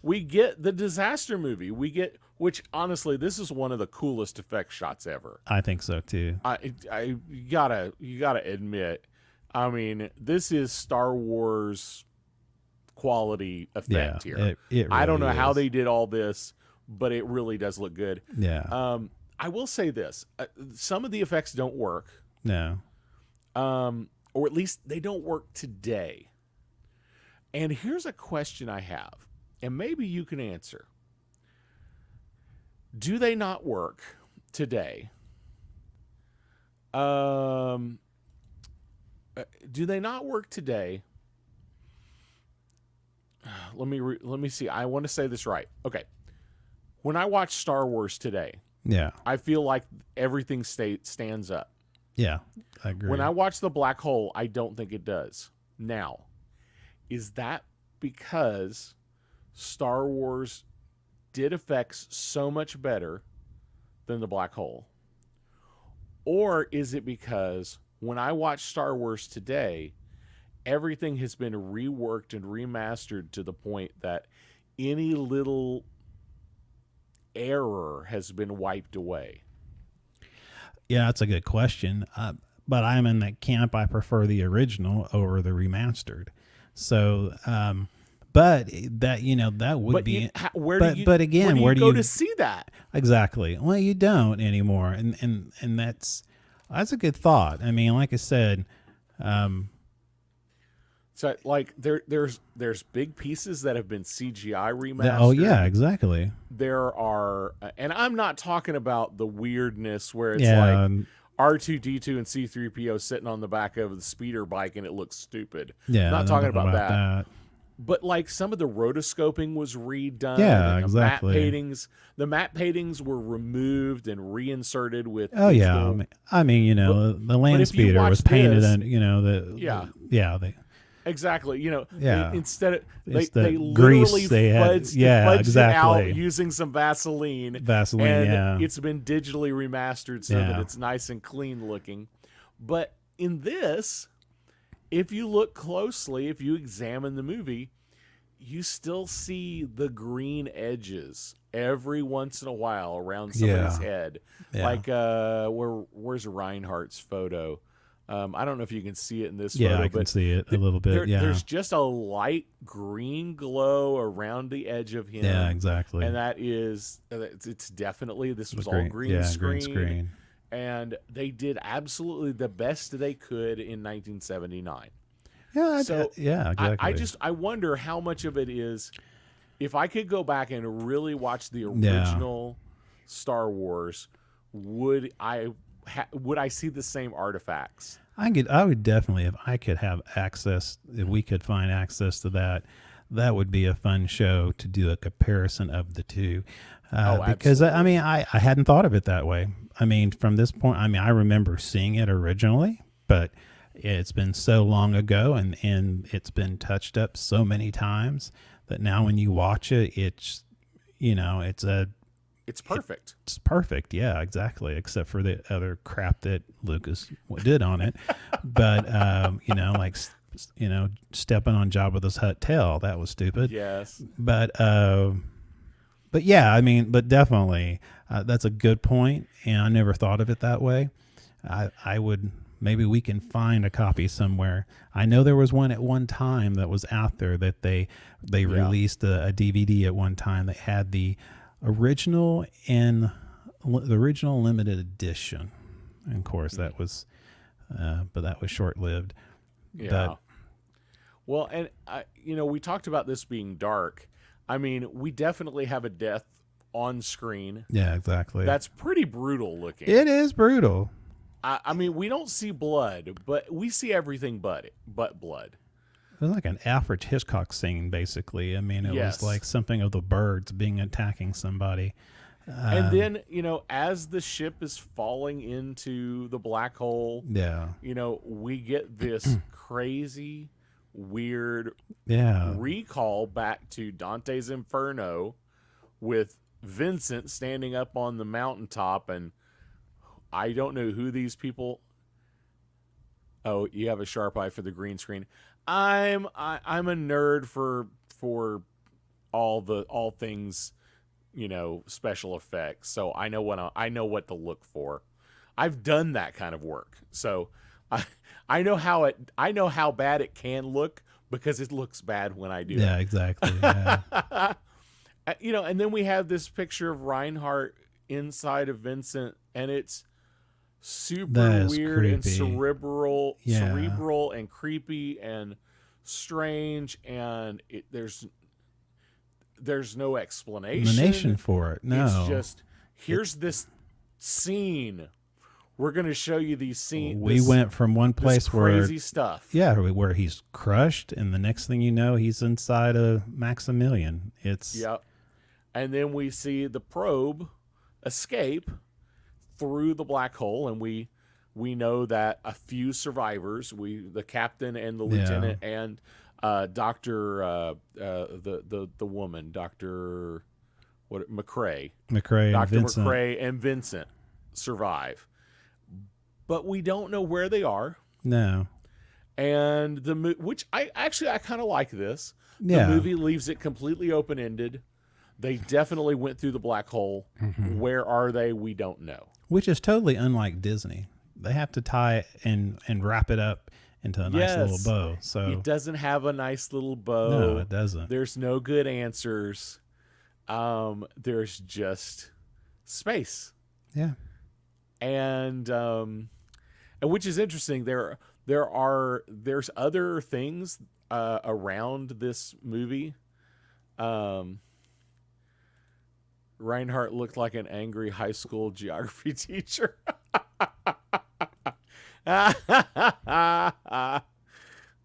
We get the disaster movie. Which honestly, this is one of the coolest effect shots ever. I think so too. You gotta admit, I mean, this is Star Wars quality effect here. It really I don't know is. how they did all this, but it really does look good. Yeah. I will say this: some of the effects don't work. No. Or at least they don't work today. And here's a question I have, and maybe you can answer. Do they not work today? Do they not work today? Let me see. I want to say this right. Okay. When I watch Star Wars today, yeah, I feel like everything stands up. Yeah, I agree. When I watch The Black Hole, I don't think it does. Now, is that because Star Wars did effects so much better than The Black Hole? Or is it because when I watch Star Wars today, everything has been reworked and remastered to the point that any little error has been wiped away? Yeah, that's a good question. but I'm in that camp. I prefer the original over the remastered. So, but that that would be. But again, where do you go to see that? Exactly. Well, you don't anymore, and that's a good thought. I mean, like I said. So like there's big pieces that have been CGI remastered. Oh yeah, exactly. There are, and I'm not talking about the weirdness where it's like R2D2 and C3PO sitting on the back of the speeder bike and it looks stupid. Yeah, I'm not talking about that. But like some of the rotoscoping was redone. Yeah, and exactly. The map paintings were removed and reinserted with. Oh digital. Yeah, I mean the land speeder was painted and exactly. Instead of they literally fudged exactly. it out using some Vaseline. And it's been digitally remastered so that it's nice and clean looking. But in this, if you look closely, if you examine the movie, you still see the green edges every once in a while around somebody's head. Yeah. Like where's Reinhardt's photo? I don't know if you can see it in this photo. Yeah, I can see it a little bit. There's just a light green glow around the edge of him. Yeah, exactly. And that is, it's definitely, this was all green screen. And they did absolutely the best they could in 1979. Yeah, exactly. I wonder how much of it is, if I could go back and really watch the original Star Wars, would I see the same artifacts? I would definitely, if I could have access, if we could find access to that would be a fun show to do a comparison of the two. Because I mean, I hadn't thought of it that way. I mean, from this point, I mean, I remember seeing it originally, but it's been so long ago and it's been touched up so many times that now when you watch it, it's perfect. It's perfect. Yeah, exactly. Except for the other crap that Lucas did on it. But, stepping on Jabba the Hutt tail, that was stupid. Yes. But yeah, I mean, but definitely that's a good point. And I never thought of it that way. I would, maybe we can find a copy somewhere. I know there was one at one time that was out there that they released a DVD at one time that had the original and the original limited edition, and of course that was but that was short-lived. Well, and we talked about this being dark. I mean, we definitely have a death on screen. Yeah, exactly. That's pretty brutal looking. It is brutal. I mean, we don't see blood, but we see everything but blood. It was like an Alfred Hitchcock scene, basically. I mean, it was like something of the birds attacking somebody. And then, as the ship is falling into the black hole, we get this crazy, weird recall back to Dante's Inferno with Vincent standing up on the mountaintop, and I don't know who these people. Oh, you have a sharp eye for the green screen. I'm a nerd for all things, special effects. So I know what to look for. I've done that kind of work. So I know how bad it can look because it looks bad when I do. Yeah, exactly. Yeah. And then we have this picture of Reinhardt inside of Vincent, and it's super weird creepy. And cerebral and creepy and strange, and there's no explanation for it. No, it's just here's this scene. We're going to show you these scenes. We went from one place crazy stuff. Yeah, where he's crushed, and the next thing you know, he's inside a Maximilian. And then we see the probe escape through the black hole, and we know that a few survivors, the captain and the lieutenant and Dr. the woman, Dr. McCrae, Dr. McCrae and Vincent survive, but we don't know where they are. No, and which I kind of like this. The movie leaves it completely open ended. They definitely went through the black hole. Mm-hmm. Where are they? We don't know. Which is totally unlike Disney. they have to tie it and wrap it up into a nice little bow. So it doesn't have a nice little bow. No, it doesn't. There's no good answers. There's just space. Yeah. And which is interesting. There's other things around this movie. Reinhardt looked like an angry high school geography teacher.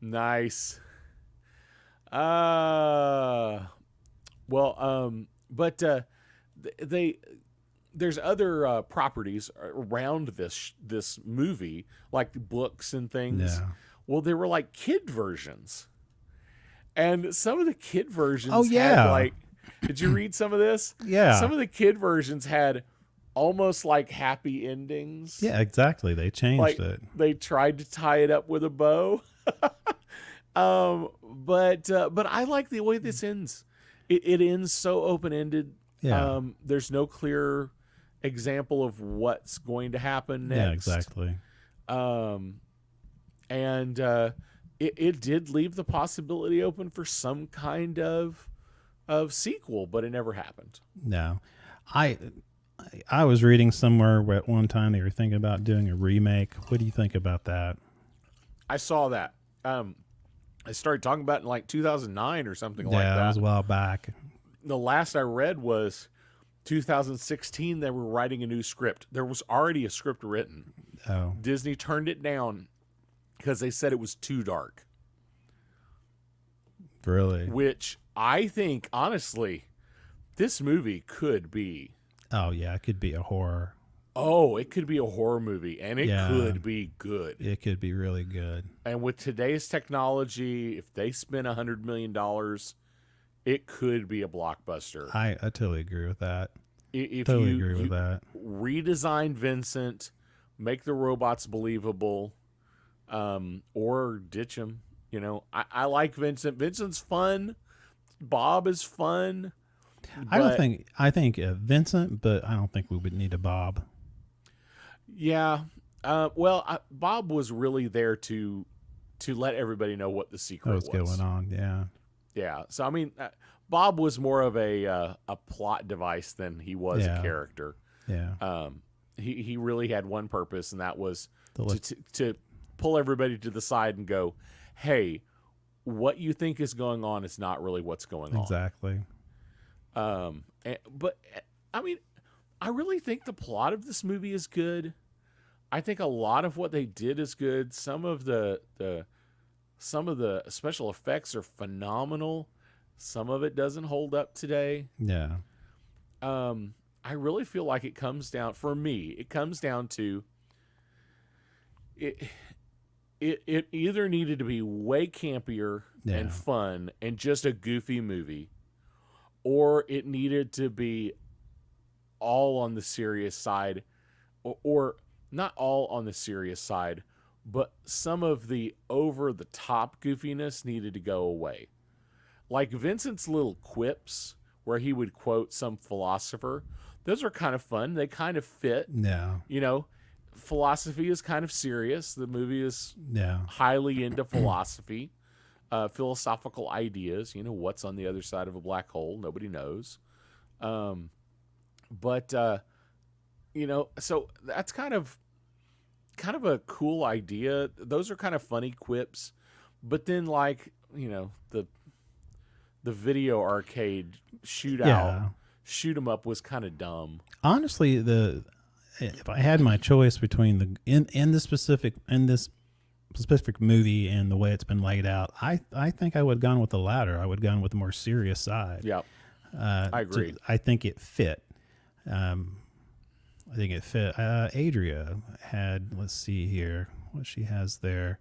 Nice. There's other properties around this movie, like books and things. Yeah. Well, there were like kid versions, and some of the kid versions yeah. had did you read some of this? Yeah. Some of the kid versions had almost like happy endings. Yeah, exactly. They changed it. They tried to tie it up with a bow. But I like the way this ends. It ends so open-ended. Yeah. There's no clear example of what's going to happen next. Yeah, exactly. It did leave the possibility open for some kind of sequel, but it never happened. No. I was reading somewhere at one time they were thinking about doing a remake. What do you think about that? I saw that. I started talking about it in like 2009 or something like that. Yeah, that was a while back. The last I read was 2016. They were writing a new script. There was already a script written. Oh. Disney turned it down because they said it was too dark. Really? Which I think, honestly, this movie could be. Oh, yeah, it could be a horror. Oh, it could be a horror movie, and it could be good. It could be really good. And with today's technology, if they spend $100 million, it could be a blockbuster. I totally agree with that. If totally you agree with that. Redesign Vincent, make the robots believable, or ditch him. You know, I like Vincent. Vincent's fun. Bob is fun. I think Vincent, but I don't think we would need a Bob. Yeah. Bob was really there to let everybody know what the secret was going on. Yeah. Yeah. So I mean, Bob was more of a plot device than he was a character. Yeah. He really had one purpose, and that was to pull everybody to the side and go, "Hey, what you think is going on is not really what's going on." Exactly. But I mean, I really think the plot of this movie is good. I think a lot of what they did is good. Some of the special effects are phenomenal. Some of it doesn't hold up today. Yeah. I really feel like it comes down to it either needed to be way campier and fun and just a goofy movie, or it needed to be all on the serious side, or not all on the serious side, but some of the over-the-top goofiness needed to go away. Like Vincent's little quips where he would quote some philosopher, those are kind of fun. They kind of fit. Yeah. You know, philosophy is kind of serious. The movie is highly into philosophy. Philosophical ideas, you know, what's on the other side of a black hole, nobody knows. You know, so that's kind of a cool idea. Those are kind of funny quips. But then, like, you know, the video arcade shootout, shoot 'em up was kind of dumb. Honestly, if I had my choice between in this specific movie and the way it's been laid out, I think I would have gone with the latter. I would have gone with the more serious side. Yeah, I agree. I think it fit. Adria had, let's see here, what she has there.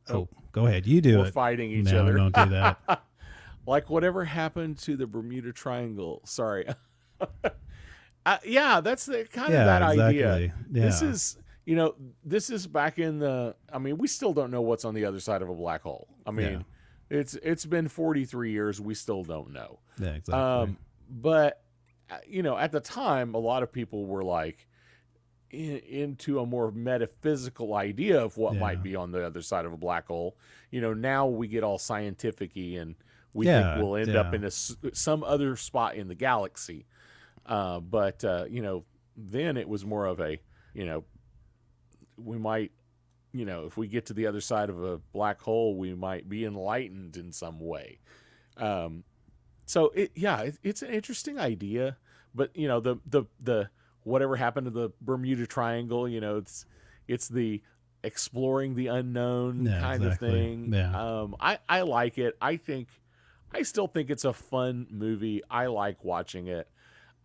Oh, go ahead. You do it. We're fighting each no, other. Don't do that. Like whatever happened to the Bermuda Triangle. Sorry. Yeah, that's the kind of that exactly. idea. Yeah. This is back in the, I mean, we still don't know what's on the other side of a black hole. I mean, it's been 43 years. We still don't know. Yeah, exactly. But, you know, at the time, a lot of people were like, into a more metaphysical idea of what might be on the other side of a black hole. Now we get all scientific-y and we think we'll end up in some other spot in the galaxy. But then it was more of a, we might, if we get to the other side of a black hole, we might be enlightened in some way. So it's an interesting idea, but the whatever happened to the Bermuda Triangle, it's the exploring the unknown kind of thing. Yeah. I like it. I still think it's a fun movie. I like watching it.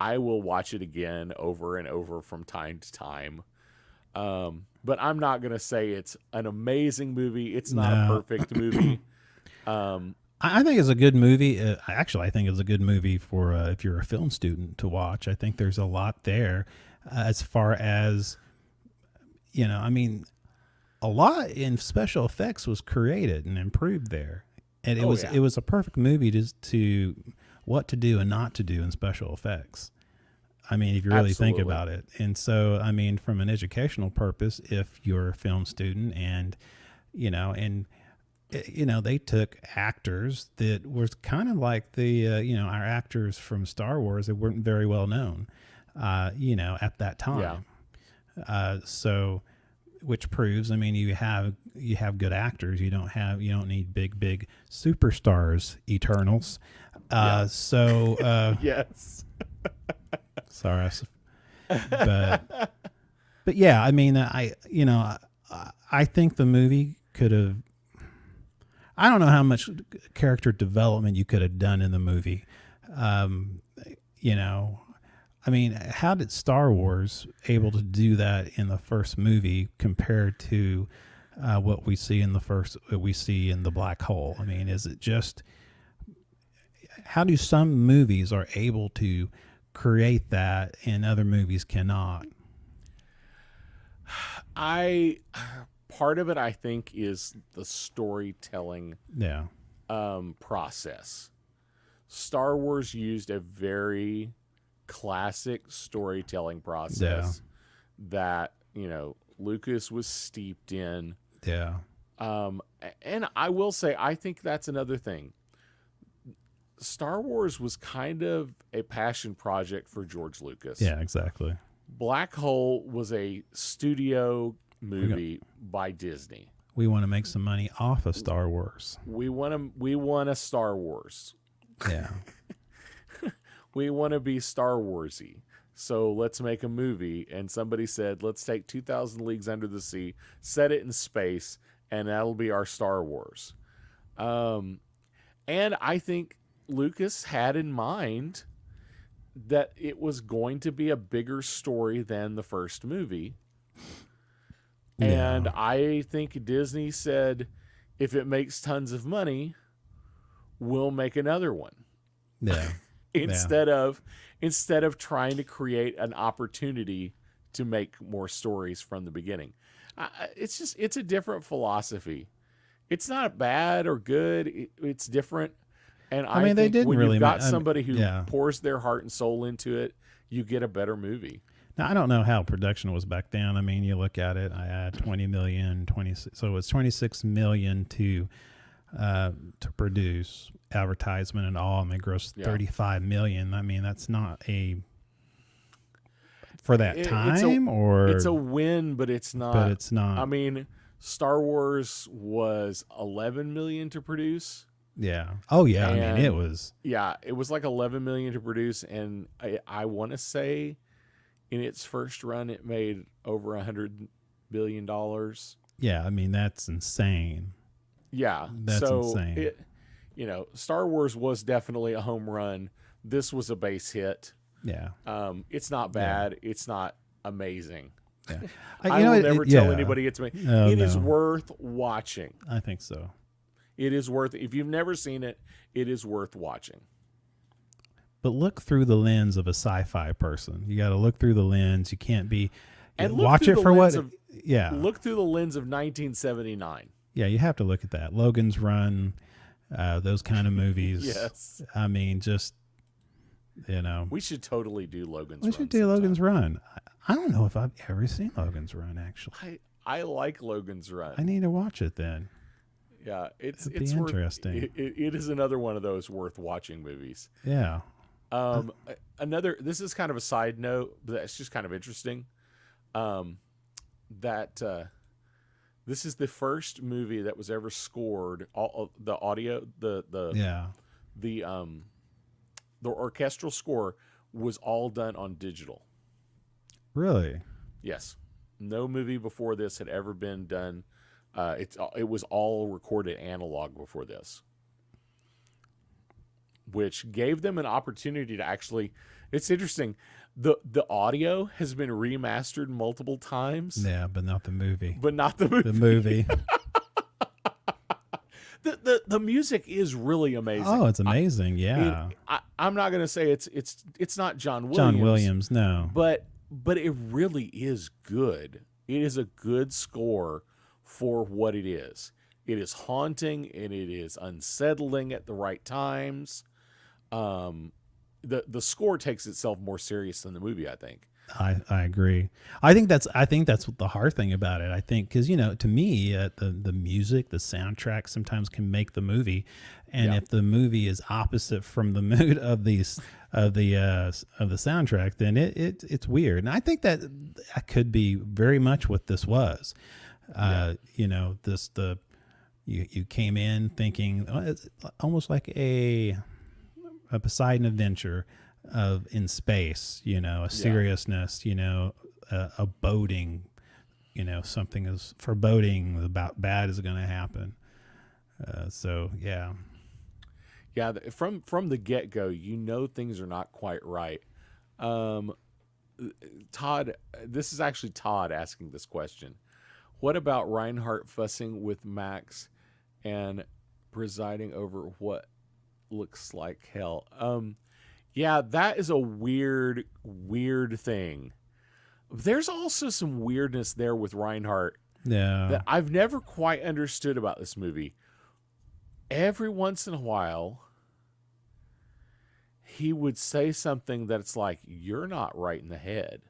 I will watch it again over and over from time to time. But I'm not going to say it's an amazing movie. It's not a perfect movie. I think it's a good movie. Actually, I think it's a good movie for if you're a film student to watch. I think there's a lot there as far as, a lot in special effects was created and improved there. And it was a perfect movie to what to do and not to do in special effects. I mean, if you really think about it. And so, I mean, from an educational purpose, if you're a film student and, they took actors that was kind of like the, our actors from Star Wars that weren't very well known, at that time. Yeah. So, which proves, I mean, you have good actors. You don't need big superstars, Eternals. So, yes. Sorry, but yeah, I mean, I think the movie could have. I don't know how much character development you could have done in the movie. I mean, how did Star Wars able to do that in the first movie compared to what we see in the black hole? I mean, is it just how do some movies are able to create that and other movies cannot? Part of it, I think, is the storytelling process. Star Wars used a very classic storytelling process that, Lucas was steeped in. Yeah. And I will say, I think that's another thing. Star Wars was kind of a passion project for George Lucas. Yeah, exactly. Black Hole was a studio movie by Disney. We want to make some money off of Star Wars. We want a Star Wars. Yeah. We want to be Star Warsy. So let's make a movie. And somebody said, let's take 2,000 Leagues Under the Sea, set it in space, and that'll be our Star Wars. And I think Lucas had in mind that it was going to be a bigger story than the first movie. And I think Disney said, if it makes tons of money, we'll make another one. Yeah. instead of trying to create an opportunity to make more stories from the beginning. It's a different philosophy. It's not bad or good. It's different. And I mean, they didn't when really you've got somebody who pours their heart and soul into it, you get a better movie. Now, I don't know how production was back then. I mean, you look at it, I had 20 million, so it's 26 million to produce advertisement and all, and they grossed 35 million. I mean, that's not for that time, it's a win, but it's not. But it's not. I mean, Star Wars was 11 million to produce. Yeah. Oh yeah. And I mean, it was. Yeah, it was like 11 million to produce, and I want to say, in its first run, it made over $100 billion. Yeah, I mean that's insane. Yeah, that's insane. Star Wars was definitely a home run. This was a base hit. Yeah. It's not bad. Yeah. It's not amazing. Yeah. I will never tell anybody it's me. It is worth watching. I think so. It is worth. If you've never seen it, it is worth watching. But look through the lens of a sci-fi person. You got to look through the lens. You can't be and watch it for what. Look through the lens of 1979. Yeah, you have to look at that. Logan's Run, those kind of movies. Yes. I mean, just we should totally do Logan's Run. We should do Logan's Run. I don't know if I've ever seen Logan's Run, actually. I like Logan's Run. I need to watch it then. Yeah, it's interesting. It is another one of those worth watching movies. Yeah. This is kind of a side note, but it's just kind of interesting. That this is the first movie that was ever scored. All the audio, the orchestral score was all done on digital. Really? Yes. No movie before this had ever been done. It was all recorded analog before this, which gave them an opportunity to actually. It's interesting. The audio has been remastered multiple times. Yeah, but not the movie. The movie. The music is really amazing. Oh, it's amazing. I'm not going to say it's not John Williams. John Williams, no. But it really is good. It is a good score for what it is. It is haunting and it is unsettling at the right times. The score takes itself more serious than the movie, I think. I agree. I think that's the hard thing about it. I think because to me, the music, the soundtrack sometimes can make the movie, and if the movie is opposite from the mood of the soundtrack, then it's weird. And I think that could be very much what this was. You came in thinking it's almost like a Poseidon adventure in space, a seriousness, a boding, something is foreboding about bad is going to happen. From the get-go, things are not quite right. Todd, this is actually Todd asking this question. What about Reinhardt fussing with Max and presiding over what looks like hell? Yeah, that is a weird thing. There's also some weirdness there with Reinhardt that I've never quite understood about this movie. Every once in a while, he would say something that's like, you're not right in the head.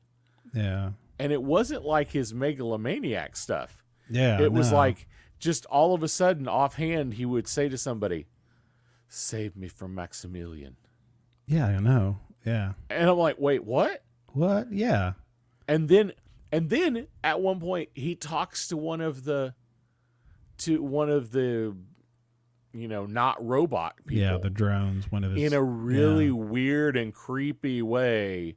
Yeah. And it wasn't like his megalomaniac stuff. Yeah. It was like just all of a sudden, offhand, he would say to somebody, save me from Maximilian. Yeah, I know. Yeah. And I'm like, wait, what? What? Yeah. And then at one point he talks to one of the not robot people. Yeah, the drones, one of his, in a really weird and creepy way.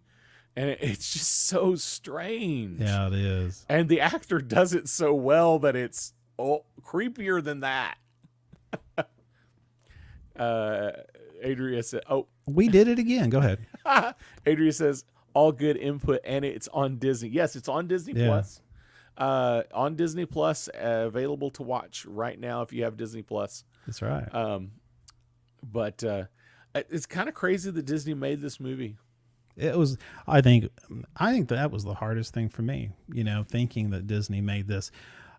And it's just so strange. Yeah, it is. And the actor does it so well that it's creepier than that. Adria said, we did it again. Go ahead. Adria says, all good input, and it's on Disney. Yes, it's on Disney Plus. On Disney Plus, available to watch right now if you have Disney Plus. That's right. But it's kind of crazy that Disney made this movie. It was. I think that was the hardest thing for me. Thinking that Disney made this.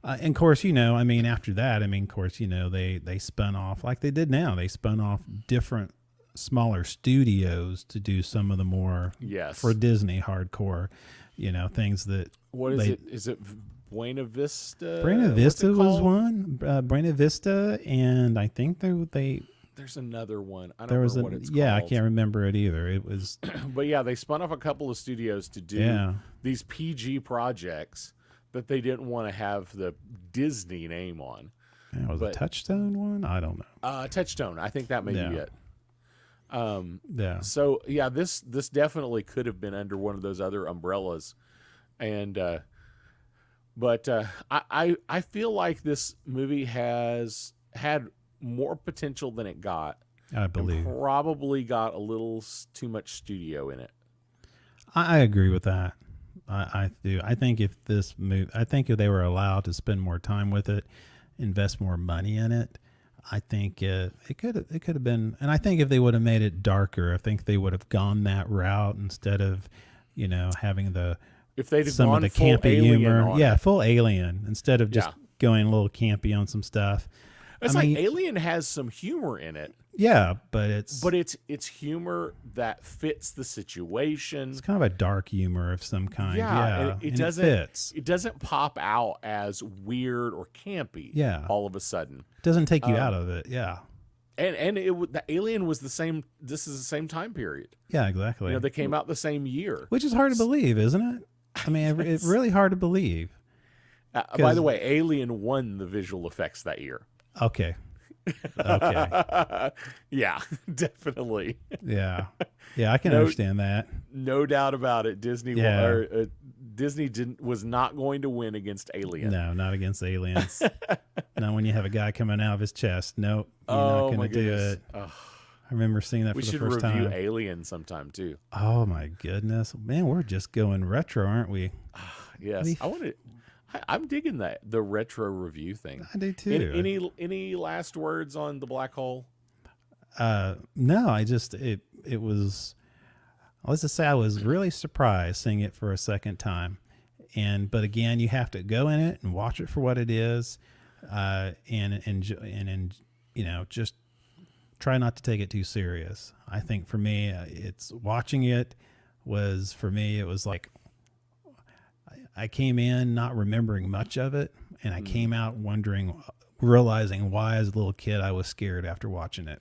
And of course, after that, of course, they spun off like they did now. They spun off different smaller studios to do some of the more for Disney hardcore, things that. What is it? Is it Buena Vista? Buena Vista was one. Buena Vista, and I think there's another one. I don't remember what it's called. Yeah, I can't remember it either. It was. But yeah, they spun off a couple of studios to do these PG projects that they didn't want to have the Disney name on. Yeah, was it Touchstone one? I don't know. Touchstone. I think that may be it. So yeah, this definitely could have been under one of those other umbrellas, and but I feel like this movie has had more potential than it got. I believe probably got a little too much studio in it. I agree with that. I do. I think if they were allowed to spend more time with it, invest more money in it, I think it could have been. And I think if they would have made it darker, I think they would have gone that route instead of, having if they'd have some gone of the full campy humor. Yeah, full Alien instead of just going a little campy on some stuff. It's like Alien has some humor in it. Yeah, but it's humor that fits the situation. It's kind of a dark humor of some kind. Yeah, and it doesn't pop out as weird or campy. Yeah, all of a sudden, it doesn't take you out of it. Yeah, and the Alien was the same. This is the same time period. Yeah, exactly. They came out the same year, which is hard to believe, isn't it? I mean, it's really hard to believe. By the way, Alien won the visual effects that year. Okay. Yeah, definitely. Yeah, I can understand that. No doubt about it. Disney was not going to win against Alien. No, not against Aliens. Not when you have a guy coming out of his chest. No, you're not going to do it. I remember seeing that for the first time. We should review Alien sometime too. Oh my goodness, man, we're just going retro, aren't we? Yes, I'm digging the retro review thing. I do too. Any last words on the black hole? No, it was. Let's just say I was really surprised seeing it for a second time, but again, you have to go in it and watch it for what it is, and just try not to take it too serious. I think for me, it's watching it was like. I came in not remembering much of it, and I came out realizing why as a little kid I was scared after watching it.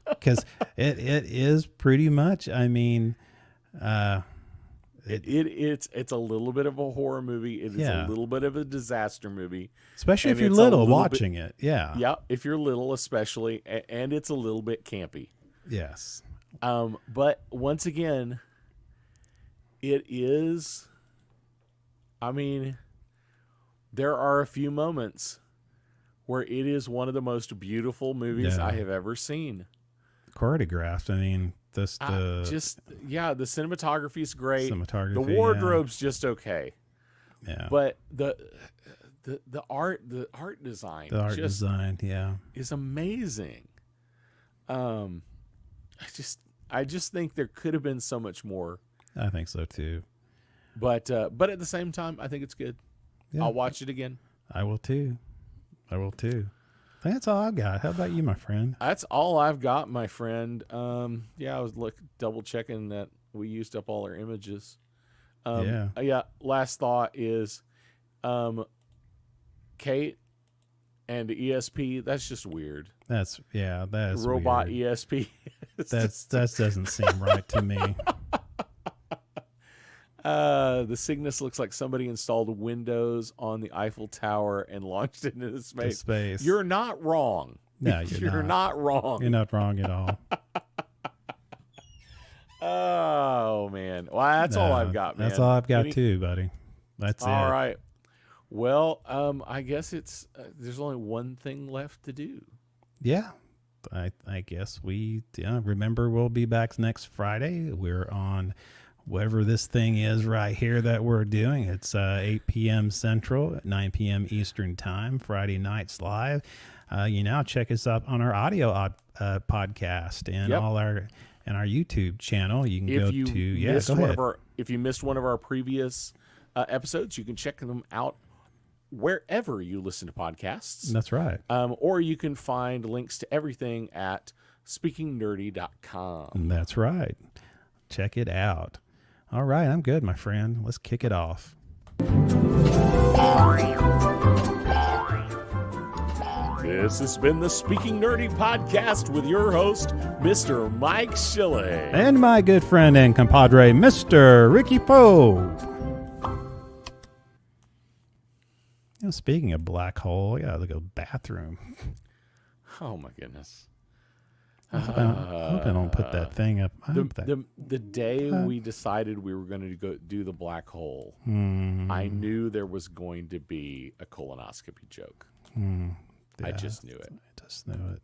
Because it is pretty much, I mean... It's a little bit of a horror movie. It is a little bit of a disaster movie. Especially if you're little watching it, yeah. Yeah, if you're little especially, and it's a little bit campy. Yes. But once again, it is... I mean, there are a few moments where it is one of the most beautiful movies I have ever seen. Choreographed. I mean, the cinematography is great. The wardrobe's just okay. Yeah. But the art design, is amazing. I just think there could have been so much more. I think so too. But at the same time, I think it's good. Yeah. I'll watch it again. I will too. I think that's all I've got. How about you, my friend? That's all I've got, my friend. I was double checking that we used up all our images. Last thought is, Kate and ESP. That's just weird. That's robot weird. ESP. That doesn't seem right to me. The Cygnus looks like somebody installed Windows on the Eiffel Tower and launched it into space. You're not wrong. No, you're not wrong. You're not wrong at all. Oh, man. Well, that's all I've got, man. That's all I've got too, buddy. That's all right. Well, I guess it's there's only one thing left to do. Yeah. I guess remember we'll be back next Friday. We're on whatever this thing is right here that we're doing. It's 8 p.m. Central, 9 p.m. Eastern Time, Friday nights live. Check us up on our audio podcast and our YouTube channel. You can go ahead. If you missed one of our previous episodes, you can check them out wherever you listen to podcasts. That's right. Or you can find links to everything at speakingnerdy.com. That's right. Check it out. All right, I'm good, my friend. Let's kick it off. This has been the Speaking Nerdy podcast with your host, Mr. Mike Schilling. And my good friend and compadre, Mr. Ricky Pope. Speaking of black hole, I gotta go to the bathroom. Oh, my goodness. I hope I don't put that thing up. The day we decided we were going to go do the black hole, I knew there was going to be a colonoscopy joke. I just knew it. I just knew it.